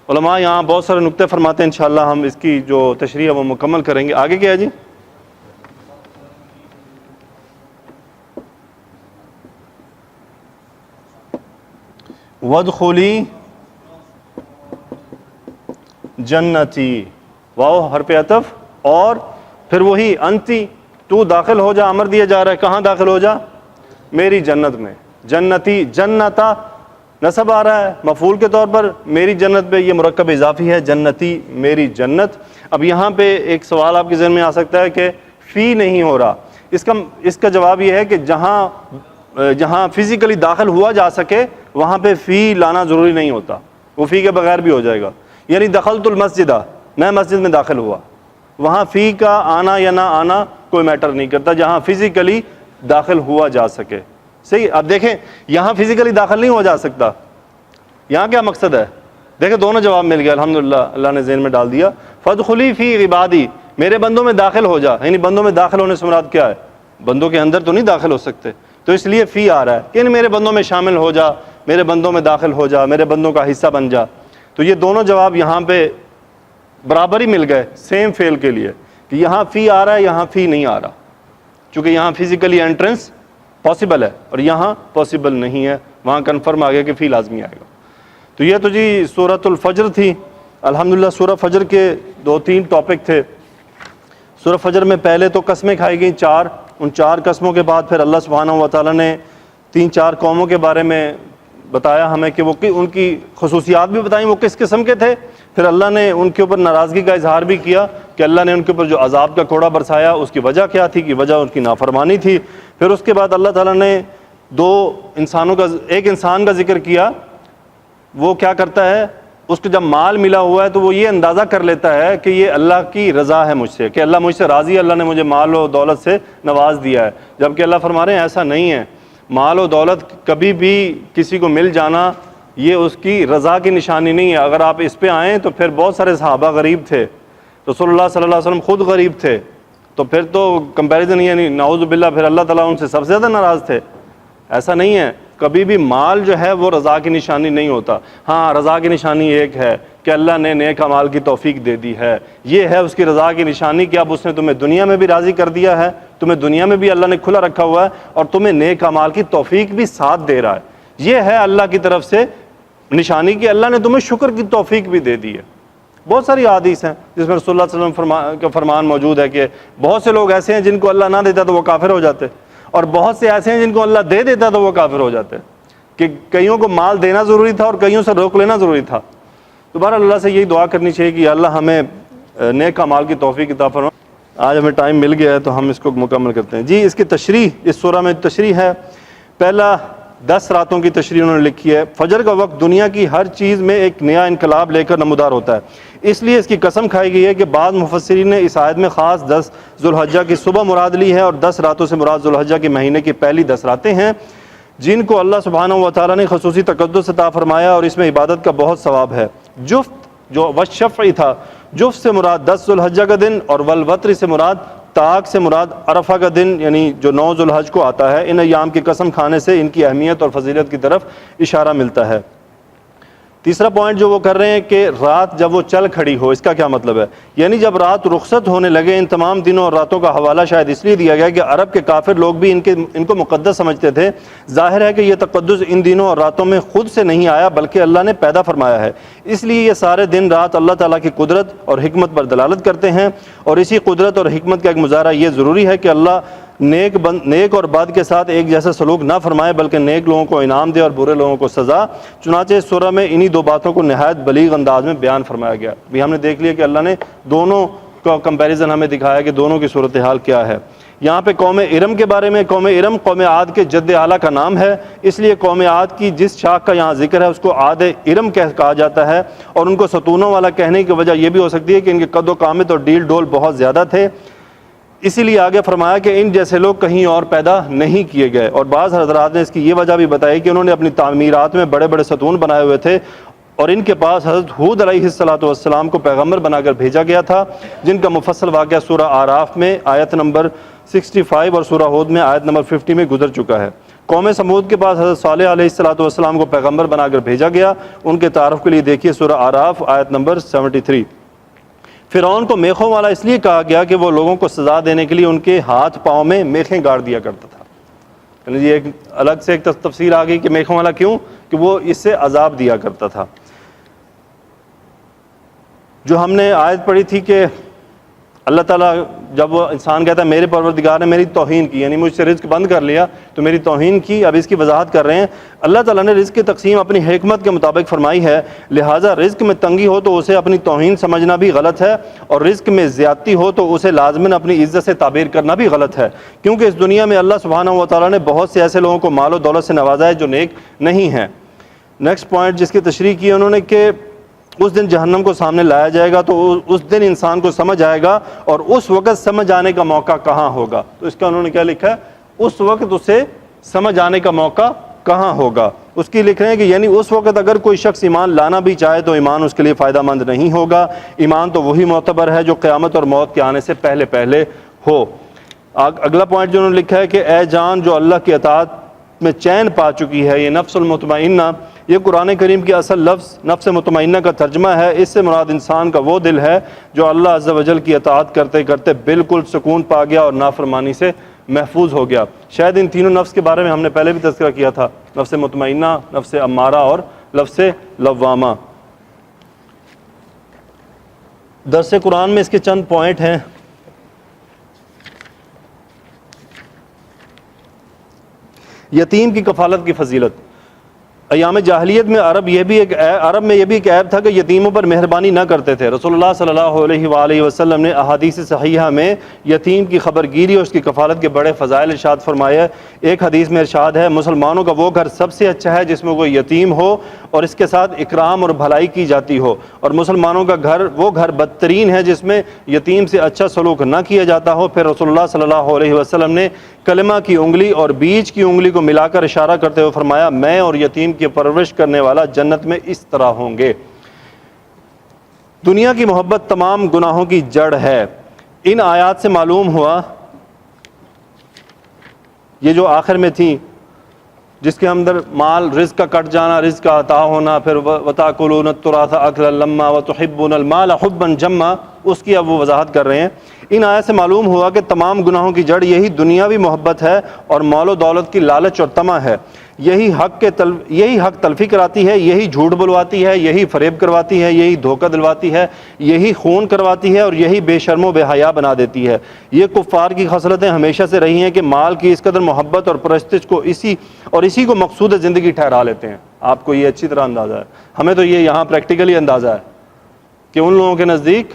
علماء یہاں بہت سارے نکتے فرماتے ہیں، انشاءاللہ ہم اس کی جو تشریح ہے وہ مکمل کریں گے. آگے کیا ہے جی؟ وادخلی جنتی، واو حرف عطف، اور پھر وہی انتی، تو داخل ہو جا. امر دیا جا رہا ہے کہاں داخل ہو جا؟ میری جنت میں. جنتی، جنتا نصب آ رہا ہے مفعول کے طور پر، میری جنت پہ یہ مرکب اضافی ہے، جنتی میری جنت. اب یہاں پہ ایک سوال آپ کے ذہن میں آ سکتا ہے کہ فی نہیں ہو رہا. اس کا جواب یہ ہے کہ جہاں فزیکلی داخل ہوا جا سکے وہاں پہ فی لانا ضروری نہیں ہوتا، وہ فی کے بغیر بھی ہو جائے گا. یعنی دخلت المسجد، میں مسجد میں داخل ہوا، وہاں فی کا آنا یا نہ آنا کوئی میٹر نہیں کرتا، جہاں فزیکلی داخل ہوا جا سکے. صحیح. اب دیکھیں یہاں فزیکلی داخل نہیں ہو جا سکتا، یہاں کیا مقصد ہے؟ دیکھیں دونوں جواب مل گیا الحمدللہ، اللہ نے ذہن میں ڈال دیا. فادخلی فی عبادی، میرے بندوں میں داخل ہو جا. یعنی بندوں میں داخل ہونے سے مراد کیا ہے؟ بندوں کے اندر تو نہیں داخل ہو سکتے، تو اس لیے فی آ رہا ہے کہ میرے بندوں میں شامل ہو جا، میرے بندوں میں داخل ہو جا، میرے بندوں کا حصہ بن جا. تو یہ دونوں جواب یہاں پہ برابر ہی مل گئے سیم فعل کے لیے، کہ یہاں فی آ رہا ہے، یہاں فی نہیں آ رہا، چونکہ یہاں فزیکلی انٹرنس پاسبل ہے اور یہاں پاسبل نہیں ہے، وہاں کنفرم آ گیا کہ فی لازمی آئے گا. تو یہ تو جی سورۃ الفجر تھی. الحمدللہ سورہ فجر کے 2-3 ٹاپک تھے. سورہ فجر میں پہلے تو قسمیں کھائی گئیں 4، ان 4 قسموں کے بعد پھر اللہ سبحانہ و تعالیٰ نے 3-4 قوموں کے بارے میں بتایا ہمیں کہ وہ ان کی خصوصیات بھی بتائیں وہ کس قسم کے تھے. پھر اللہ نے ان کے اوپر ناراضگی کا اظہار بھی کیا کہ اللہ نے ان کے اوپر جو عذاب کا کوڑا برسایا اس کی وجہ کیا تھی, کہ وجہ ان کی نافرمانی تھی. پھر اس کے بعد اللہ تعالیٰ نے ایک انسان کا ذکر کیا. وہ کیا کرتا ہے, اس کو جب مال ملا ہوا ہے تو وہ یہ اندازہ کر لیتا ہے کہ یہ اللہ کی رضا ہے مجھ سے, کہ اللہ مجھ سے راضی ہے, اللہ نے مجھے مال و دولت سے نواز دیا ہے. جبکہ اللہ فرما رہے ہیں ایسا نہیں ہے. مال و دولت کبھی بھی کسی کو مل جانا یہ اس کی رضا کی نشانی نہیں ہے. اگر آپ اس پہ آئیں تو پھر بہت سارے صحابہ غریب تھے, رسول اللہ صلی اللہ علیہ وسلم خود غریب تھے, تو پھر تو کمپیریزن یعنی نعوذ باللہ پھر اللہ تعالیٰ ان سے سب سے زیادہ ناراض تھے. ایسا نہیں ہے, کبھی بھی مال جو ہے وہ رضا کی نشانی نہیں ہوتا. ہاں رضا کی نشانی ایک ہے کہ اللہ نے نیک اعمال کی توفیق دے دی ہے, یہ ہے اس کی رضا کی نشانی کہ اب اس نے تمہیں دنیا میں بھی راضی کر دیا ہے, تمہیں دنیا میں بھی اللہ نے کھلا رکھا ہوا ہے اور تمہیں نیک اعمال کی توفیق بھی ساتھ دے رہا ہے. یہ ہے اللہ کی طرف سے نشانی کہ اللہ نے تمہیں شکر کی توفیق بھی دے دی ہے. بہت ساری احادیث ہیں جس میں رسول اللہ صلی اللہ علیہ وسلم کا فرمان موجود ہے کہ بہت سے لوگ ایسے ہیں جن کو اللہ نہ دیتا تو وہ کافر ہو جاتے, اور بہت سے ایسے ہیں جن کو اللہ دے دیتا تو وہ کافر ہو جاتے, کہ کئیوں کو مال دینا ضروری تھا اور کئیوں سے روک لینا ضروری تھا. دوبارہ اللہ سے یہی دعا کرنی چاہیے کہ اللہ ہمیں نیک اعمال کی توفیق عطا فرما. آج ہمیں ٹائم مل گیا ہے تو ہم اس کو مکمل کرتے ہیں. جی اس کی تشریح, اس سورہ میں تشریح ہے. پہلا 10 راتوں کی تشریح انہوں نے لکھی ہے. فجر کا وقت دنیا کی ہر چیز میں ایک نیا انقلاب لے کر نمودار ہوتا ہے, اس لیے اس کی قسم کھائی گئی ہے کہ بعض مفسرین نے اس آیت میں خاص 10 ذوالحجہ کی صبح مراد لی ہے, اور 10 راتوں سے مراد ذوالحجہ کے مہینے کی پہلی 10 راتیں ہیں جن کو اللہ سبحانہ و تعالیٰ نے خصوصی تقدس عطا فرمایا, اور اس میں عبادت کا بہت ثواب ہے. جفت جو والشفع تھا, جفت سے مراد 10 ذوالحجہ کا دن, اور والوتر سے مراد طاق سے مراد عرفہ کا دن یعنی جو 9 ذوالحج کو آتا ہے. ان ایام کی قسم کھانے سے ان کی اہمیت اور فضیلت کی طرف اشارہ ملتا ہے. تیسرا پوائنٹ جو وہ کر رہے ہیں کہ رات جب وہ چل کھڑی ہو, اس کا کیا مطلب ہے؟ یعنی جب رات رخصت ہونے لگے. ان تمام دنوں اور راتوں کا حوالہ شاید اس لیے دیا گیا کہ عرب کے کافر لوگ بھی ان کو مقدس سمجھتے تھے. ظاہر ہے کہ یہ تقدس ان دنوں اور راتوں میں خود سے نہیں آیا بلکہ اللہ نے پیدا فرمایا ہے. اس لیے یہ سارے دن رات اللہ تعالیٰ کی قدرت اور حکمت پر دلالت کرتے ہیں, اور اسی قدرت اور حکمت کا ایک مظاہرہ یہ ضروری ہے کہ اللہ نیک اور بد کے ساتھ ایک جیسا سلوک نہ فرمائے بلکہ نیک لوگوں کو انعام دے اور برے لوگوں کو سزا. چنانچہ اس سورہ میں انہی 2 باتوں کو نہایت بلیغ انداز میں بیان فرمایا گیا. بھی ہم نے دیکھ لیا کہ اللہ نے دونوں کا کمپیریزن ہمیں دکھایا کہ دونوں کی صورتحال کیا ہے. یہاں پہ قوم ارم کے بارے میں, قوم ارم قوم عاد کے جد اعلیٰ کا نام ہے, اس لیے قوم عاد کی جس شاخ کا یہاں ذکر ہے اس کو عاد ارم کہا جاتا ہے, اور ان کو ستونوں والا کہنے کی وجہ یہ بھی ہو سکتی ہے کہ ان کے قد و قامت اور ڈیل ڈول بہت زیادہ تھے. اسی لیے آگے فرمایا کہ ان جیسے لوگ کہیں اور پیدا نہیں کیے گئے. اور بعض حضرات نے اس کی یہ وجہ بھی بتائی کہ انہوں نے اپنی تعمیرات میں بڑے بڑے ستون بنائے ہوئے تھے, اور ان کے پاس حضرت ہود علیہ السلام کو پیغمبر بنا کر بھیجا گیا تھا, جن کا مفصل واقعہ سورہ آراف میں آیت نمبر 65 اور سورہ ہود میں آیت نمبر 50 میں گزر چکا ہے. قوم سمود کے پاس حضرت صالح علیہ السلام کو پیغمبر بنا کر بھیجا گیا. ان کے تعارف کے لیے دیکھیے سورہ آراف آیت نمبر 73. فرعون کو میخوں والا اس لیے کہا گیا کہ وہ لوگوں کو سزا دینے کے لیے ان کے ہاتھ پاؤں میں میخیں گاڑ دیا کرتا تھا. یعنی یہ ایک الگ سے ایک تفسیر آ گئی کہ میخوں والا کیوں, کہ وہ اس سے عذاب دیا کرتا تھا. جو ہم نے آیت پڑھی تھی کہ اللہ تعالیٰ جب وہ انسان کہتا ہے میرے پروردگار نے میری توہین کی, یعنی مجھ سے رزق بند کر لیا تو میری توہین کی. اب اس کی وضاحت کر رہے ہیں. اللہ تعالیٰ نے رزق کی تقسیم اپنی حکمت کے مطابق فرمائی ہے, لہٰذا رزق میں تنگی ہو تو اسے اپنی توہین سمجھنا بھی غلط ہے, اور رزق میں زیادتی ہو تو اسے لازماً اپنی عزت سے تعبیر کرنا بھی غلط ہے, کیونکہ اس دنیا میں اللہ سبحانہ و تعالیٰ نے بہت سے ایسے لوگوں کو مال و دولت سے نوازا ہے جو نیک نہیں ہیں. نیکسٹ پوائنٹ جس کی تشریح کی انہوں نے کہ اس دن جہنم کو سامنے لایا جائے گا تو اس دن انسان کو سمجھ آئے گا, اور اس وقت سمجھ آنے کا موقع کہاں ہوگا. تو اس کا انہوں نے کیا لکھا ہے, اس وقت اسے سمجھ آنے کا موقع کہاں ہوگا. اس کی لکھ رہے ہیں کہ یعنی اس وقت اگر کوئی شخص ایمان لانا بھی چاہے تو ایمان اس کے لیے فائدہ مند نہیں ہوگا. ایمان تو وہی معتبر ہے جو قیامت اور موت کے آنے سے پہلے ہو. اگلا پوائنٹ جو انہوں نے لکھا ہے کہ اے جان جو اللہ کی اطاعت میں چین پا چکی ہے, یہ نفس المطمئنہ, یہ قرآن کریم کی اصل لفظ نفس مطمئنہ کا ترجمہ ہے. اس سے مراد انسان کا وہ دل ہے جو اللہ عز و جل کی اطاعت کرتے کرتے بالکل سکون پا گیا اور نافرمانی سے محفوظ ہو گیا. شاید ان تینوں نفس کے بارے میں ہم نے پہلے بھی تذکرہ کیا تھا, نفس مطمئنہ, نفس امارہ اور نفس لوامہ. درس قرآن میں اس کے چند پوائنٹ ہیں. یتیم کی کفالت کی فضیلت. ایام جاہلیت میں عرب میں یہ بھی ایک عیب تھا کہ یتیموں پر مہربانی نہ کرتے تھے۔ رسول اللہ صلی اللہ علیہ وآلہ وسلم نے احادیث صحیحہ میں یتیم کی خبر گیری اور اس کی کفالت کے بڑے فضائل ارشاد فرمائے ہیں۔ ایک حدیث میں ارشاد ہے، مسلمانوں کا وہ گھر سب سے اچھا ہے جس میں کوئی یتیم ہو اور اس کے ساتھ اکرام اور بھلائی کی جاتی ہو، اور مسلمانوں کا گھر وہ گھر بدترین ہے جس میں یتیم سے اچھا سلوک نہ کیا جاتا ہو۔ پھر رسول اللہ صلی اللہ علیہ وسلم نے کلمہ کی انگلی اور بیچ کی انگلی کو ملا کر اشارہ کرتے ہوئے فرمایا، میں اور یتیم کی پرورش کرنے والا جنت میں اس طرح ہوں گے۔ دنیا کی محبت تمام گناہوں کی جڑ ہے۔ ان آیات سے معلوم ہوا، یہ جو آخر میں تھی جس کے اندر مال رزق کا کٹ جانا، رزق کا عطا ہونا، پھر وَتَأْكُلُونَ التُّرَاثَ أَكْلًا لَمًّا وَتُحِبُّونَ الْمَالَ حُبًّا جَمًّا، اس کی اب وہ وضاحت کر رہے ہیں۔ ان آیات سے معلوم ہوا کہ تمام گناہوں کی جڑ یہی دنیاوی محبت ہے اور مال و دولت کی لالچ اور طمع ہے۔ یہی حق تلفی کراتی ہے، یہی جھوٹ بلواتی ہے، یہی فریب کرواتی ہے، یہی دھوکہ دلواتی ہے، یہی خون کرواتی ہے اور یہی بے شرم و بے حیا بنا دیتی ہے۔ یہ کفار کی خصلتیں ہمیشہ سے رہی ہیں کہ مال کی اس قدر محبت اور پرستش کو اسی کو مقصود زندگی ٹھہرا لیتے ہیں۔ آپ کو یہ اچھی طرح اندازہ ہے، ہمیں تو یہ یہاں پریکٹیکلی اندازہ ہے کہ ان لوگوں کے نزدیک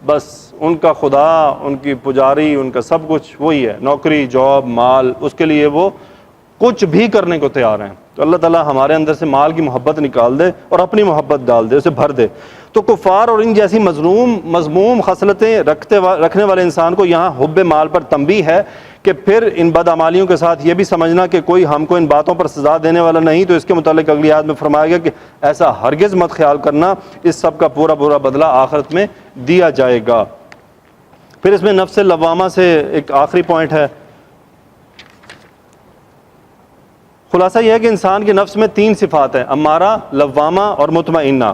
بس ان کا خدا، ان کی پجاری، ان کا سب کچھ وہی ہے، نوکری، جاب، مال، اس کے لیے وہ کچھ بھی کرنے کو تیار ہیں۔ تو اللہ تعالیٰ ہمارے اندر سے مال کی محبت نکال دے اور اپنی محبت ڈال دے، اسے بھر دے۔ تو کفار اور ان جیسی مذموم خصلتیں رکھنے والے انسان کو یہاں حب مال پر تنبیہ ہے کہ پھر ان بدعمالیوں کے ساتھ یہ بھی سمجھنا کہ کوئی ہم کو ان باتوں پر سزا دینے والا نہیں، تو اس کے متعلق اگلی آیت میں فرمایا گیا کہ ایسا ہرگز مت خیال کرنا، اس سب کا پورا بدلہ آخرت میں دیا جائے گا۔ پھر اس میں نفس لوامہ سے ایک آخری پوائنٹ ہے۔ خلاصہ یہ ہے کہ انسان کے نفس میں 3 صفات ہیں، امارہ، لوامہ اور مطمئنہ۔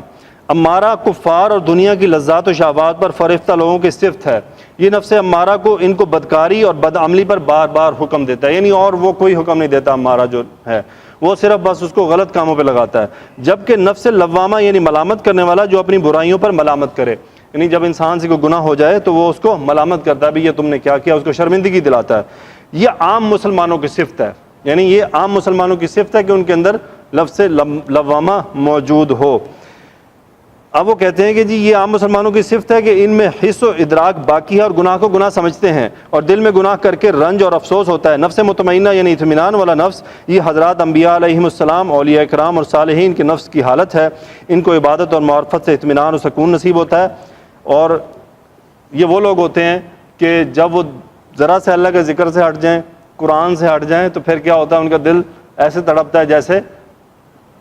امارہ کفار اور دنیا کی لذات و شہوات پر فرفتہ لوگوں کی صفت ہے۔ یہ نفس امارہ کو ان کو بدکاری اور بدعملی پر بار بار حکم دیتا ہے، یعنی اور وہ کوئی حکم نہیں دیتا امارہ جو ہے، وہ صرف بس اس کو غلط کاموں پہ لگاتا ہے۔ جبکہ نفس لوامہ یعنی ملامت کرنے والا، جو اپنی برائیوں پر ملامت کرے، یعنی جب انسان سے کوئی گناہ ہو جائے تو وہ اس کو ملامت کرتا ہے، بھی یہ تم نے کیا کیا، اس کو شرمندگی دلاتا ہے۔ یہ عام مسلمانوں کی صفت ہے، یعنی یہ عام مسلمانوں کی صفت ہے کہ ان کے اندر لفظ لوامہ موجود ہو۔ اب وہ کہتے ہیں کہ جی یہ عام مسلمانوں کی صفت ہے کہ ان میں حس و ادراک باقی ہے اور گناہ کو گناہ سمجھتے ہیں اور دل میں گناہ کر کے رنج اور افسوس ہوتا ہے۔ نفس مطمئنہ یعنی اطمینان والا نفس، یہ حضرات انبیاء علیہم السلام، اولیاء کرام اور صالحین کے نفس کی حالت ہے۔ ان کو عبادت اور معرفت سے اطمینان اور سکون نصیب ہوتا ہے، اور یہ وہ لوگ ہوتے ہیں کہ جب وہ ذرا سے اللہ کے ذکر سے ہٹ جائیں، قرآن سے ہٹ جائیں، تو پھر کیا ہوتا ہے، ان کا دل ایسے تڑپتا ہے جیسے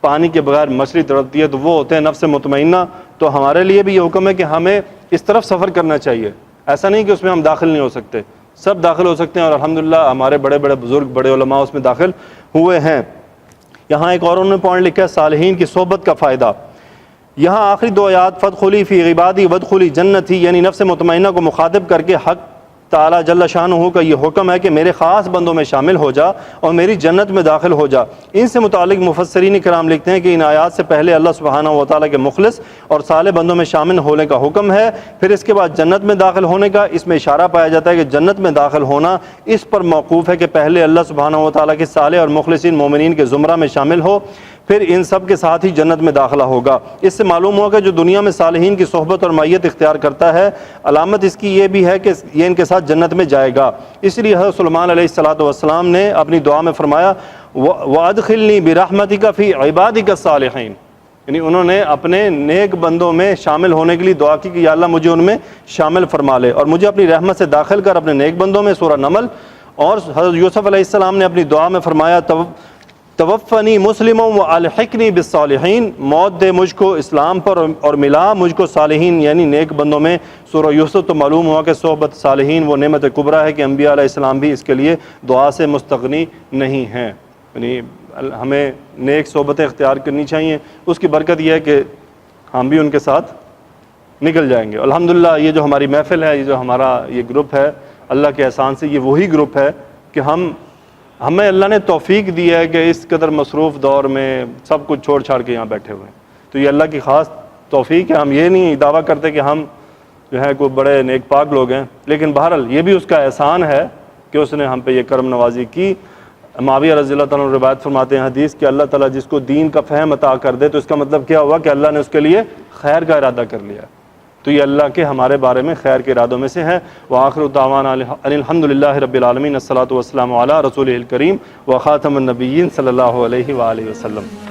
پانی کے بغیر مچھلی تڑپتی ہے، تو وہ ہوتے ہیں نفس مطمئنہ۔ تو ہمارے لیے بھی یہ حکم ہے کہ ہمیں اس طرف سفر کرنا چاہیے، ایسا نہیں کہ اس میں ہم داخل نہیں ہو سکتے، سب داخل ہو سکتے ہیں، اور الحمدللہ ہمارے بڑے بزرگ، بڑے علماء اس میں داخل ہوئے ہیں۔ یہاں ایک اور انہوں نے پوائنٹ لکھا ہے، صالحین کی صحبت کا فائدہ۔ یہاں آخری 2 آیات فَادْخُلِي فِي عِبَادِي وَادْخُلِي جَنَّتِي، یعنی نفس مطمئنہ کو مخاطب کر کے حق تعالیٰ جل شانہ کا یہ حکم ہے کہ میرے خاص بندوں میں شامل ہو جا اور میری جنت میں داخل ہو جا۔ ان سے متعلق مفسرین کرام لکھتے ہیں کہ ان آیات سے پہلے اللہ سبحانہ و تعالیٰ کے مخلص اور صالح بندوں میں شامل ہونے کا حکم ہے، پھر اس کے بعد جنت میں داخل ہونے کا۔ اس میں اشارہ پایا جاتا ہے کہ جنت میں داخل ہونا اس پر موقوف ہے کہ پہلے اللہ سبحانہ و تعالیٰ کے صالح اور مخلصین مومنین کے زمرہ میں شامل ہو، پھر ان سب کے ساتھ ہی جنت میں داخلہ ہوگا۔ اس سے معلوم ہوا کہ جو دنیا میں صالحین کی صحبت اور معیت اختیار کرتا ہے، علامت اس کی یہ بھی ہے کہ یہ ان کے ساتھ جنت میں جائے گا۔ اس لیے حضرت سلیمان علیہ السلام نے اپنی دعا میں فرمایا وَأَدْخِلْنِي بِرَحْمَتِكَ فِي عِبَادِكَ الصَّالِحِينَ، یعنی انہوں نے اپنے نیک بندوں میں شامل ہونے کے لیے دعا کی کہ یا اللہ مجھے ان میں شامل فرما لے اور مجھے اپنی رحمت سے داخل کر اپنے نیک بندوں میں۔ سورہ نمل۔ اور حضرت یوسف علیہ السلام نے اپنی دعا میں فرمایا توفنی مسلم و الحقنی بالصالحین، موت دے مجھ کو اسلام پر اور ملا مجھ کو صالحین یعنی نیک بندوں میں۔ سورہ یوسف تو معلوم ہوا کہ صحبت صالحین وہ نعمت کبریٰ ہے کہ انبیاء علیہ السلام بھی اس کے لیے دعا سے مستغنی نہیں ہیں، یعنی ہمیں نیک صحبتیں اختیار کرنی چاہیے۔ اس کی برکت یہ ہے کہ ہم بھی ان کے ساتھ نکل جائیں گے۔ الحمدللہ یہ جو ہماری محفل ہے، یہ جو ہمارا یہ گروپ ہے، اللہ کے احسان سے یہ وہی گروپ ہے کہ ہمیں اللہ نے توفیق دی ہے کہ اس قدر مصروف دور میں سب کچھ چھوڑ چھاڑ کے یہاں بیٹھے ہوئے ہیں، تو یہ اللہ کی خاص توفیق ہے۔ ہم یہ نہیں دعویٰ کرتے کہ ہم جو ہے کوئی بڑے نیک پاک لوگ ہیں، لیکن بہرحال یہ بھی اس کا احسان ہے کہ اس نے ہم پہ یہ کرم نوازی کی۔ معاویہ رضی اللہ تعالیٰ عنہ روایت فرماتے ہیں حدیث کہ اللہ تعالیٰ جس کو دین کا فہم عطا کر دے تو اس کا مطلب کیا ہوا کہ اللہ نے اس کے لیے خیر کا ارادہ کر لیا. تو یہ اللہ کے ہمارے بارے میں خیر کے ارادوں میں سے ہیں. وآخر دعوانا الحمد للہ رب العالمین الصلاۃ والسلام علی رسولہ الکریم وخاتم النبیین صلی اللہ علیہ وآلہ وسلم.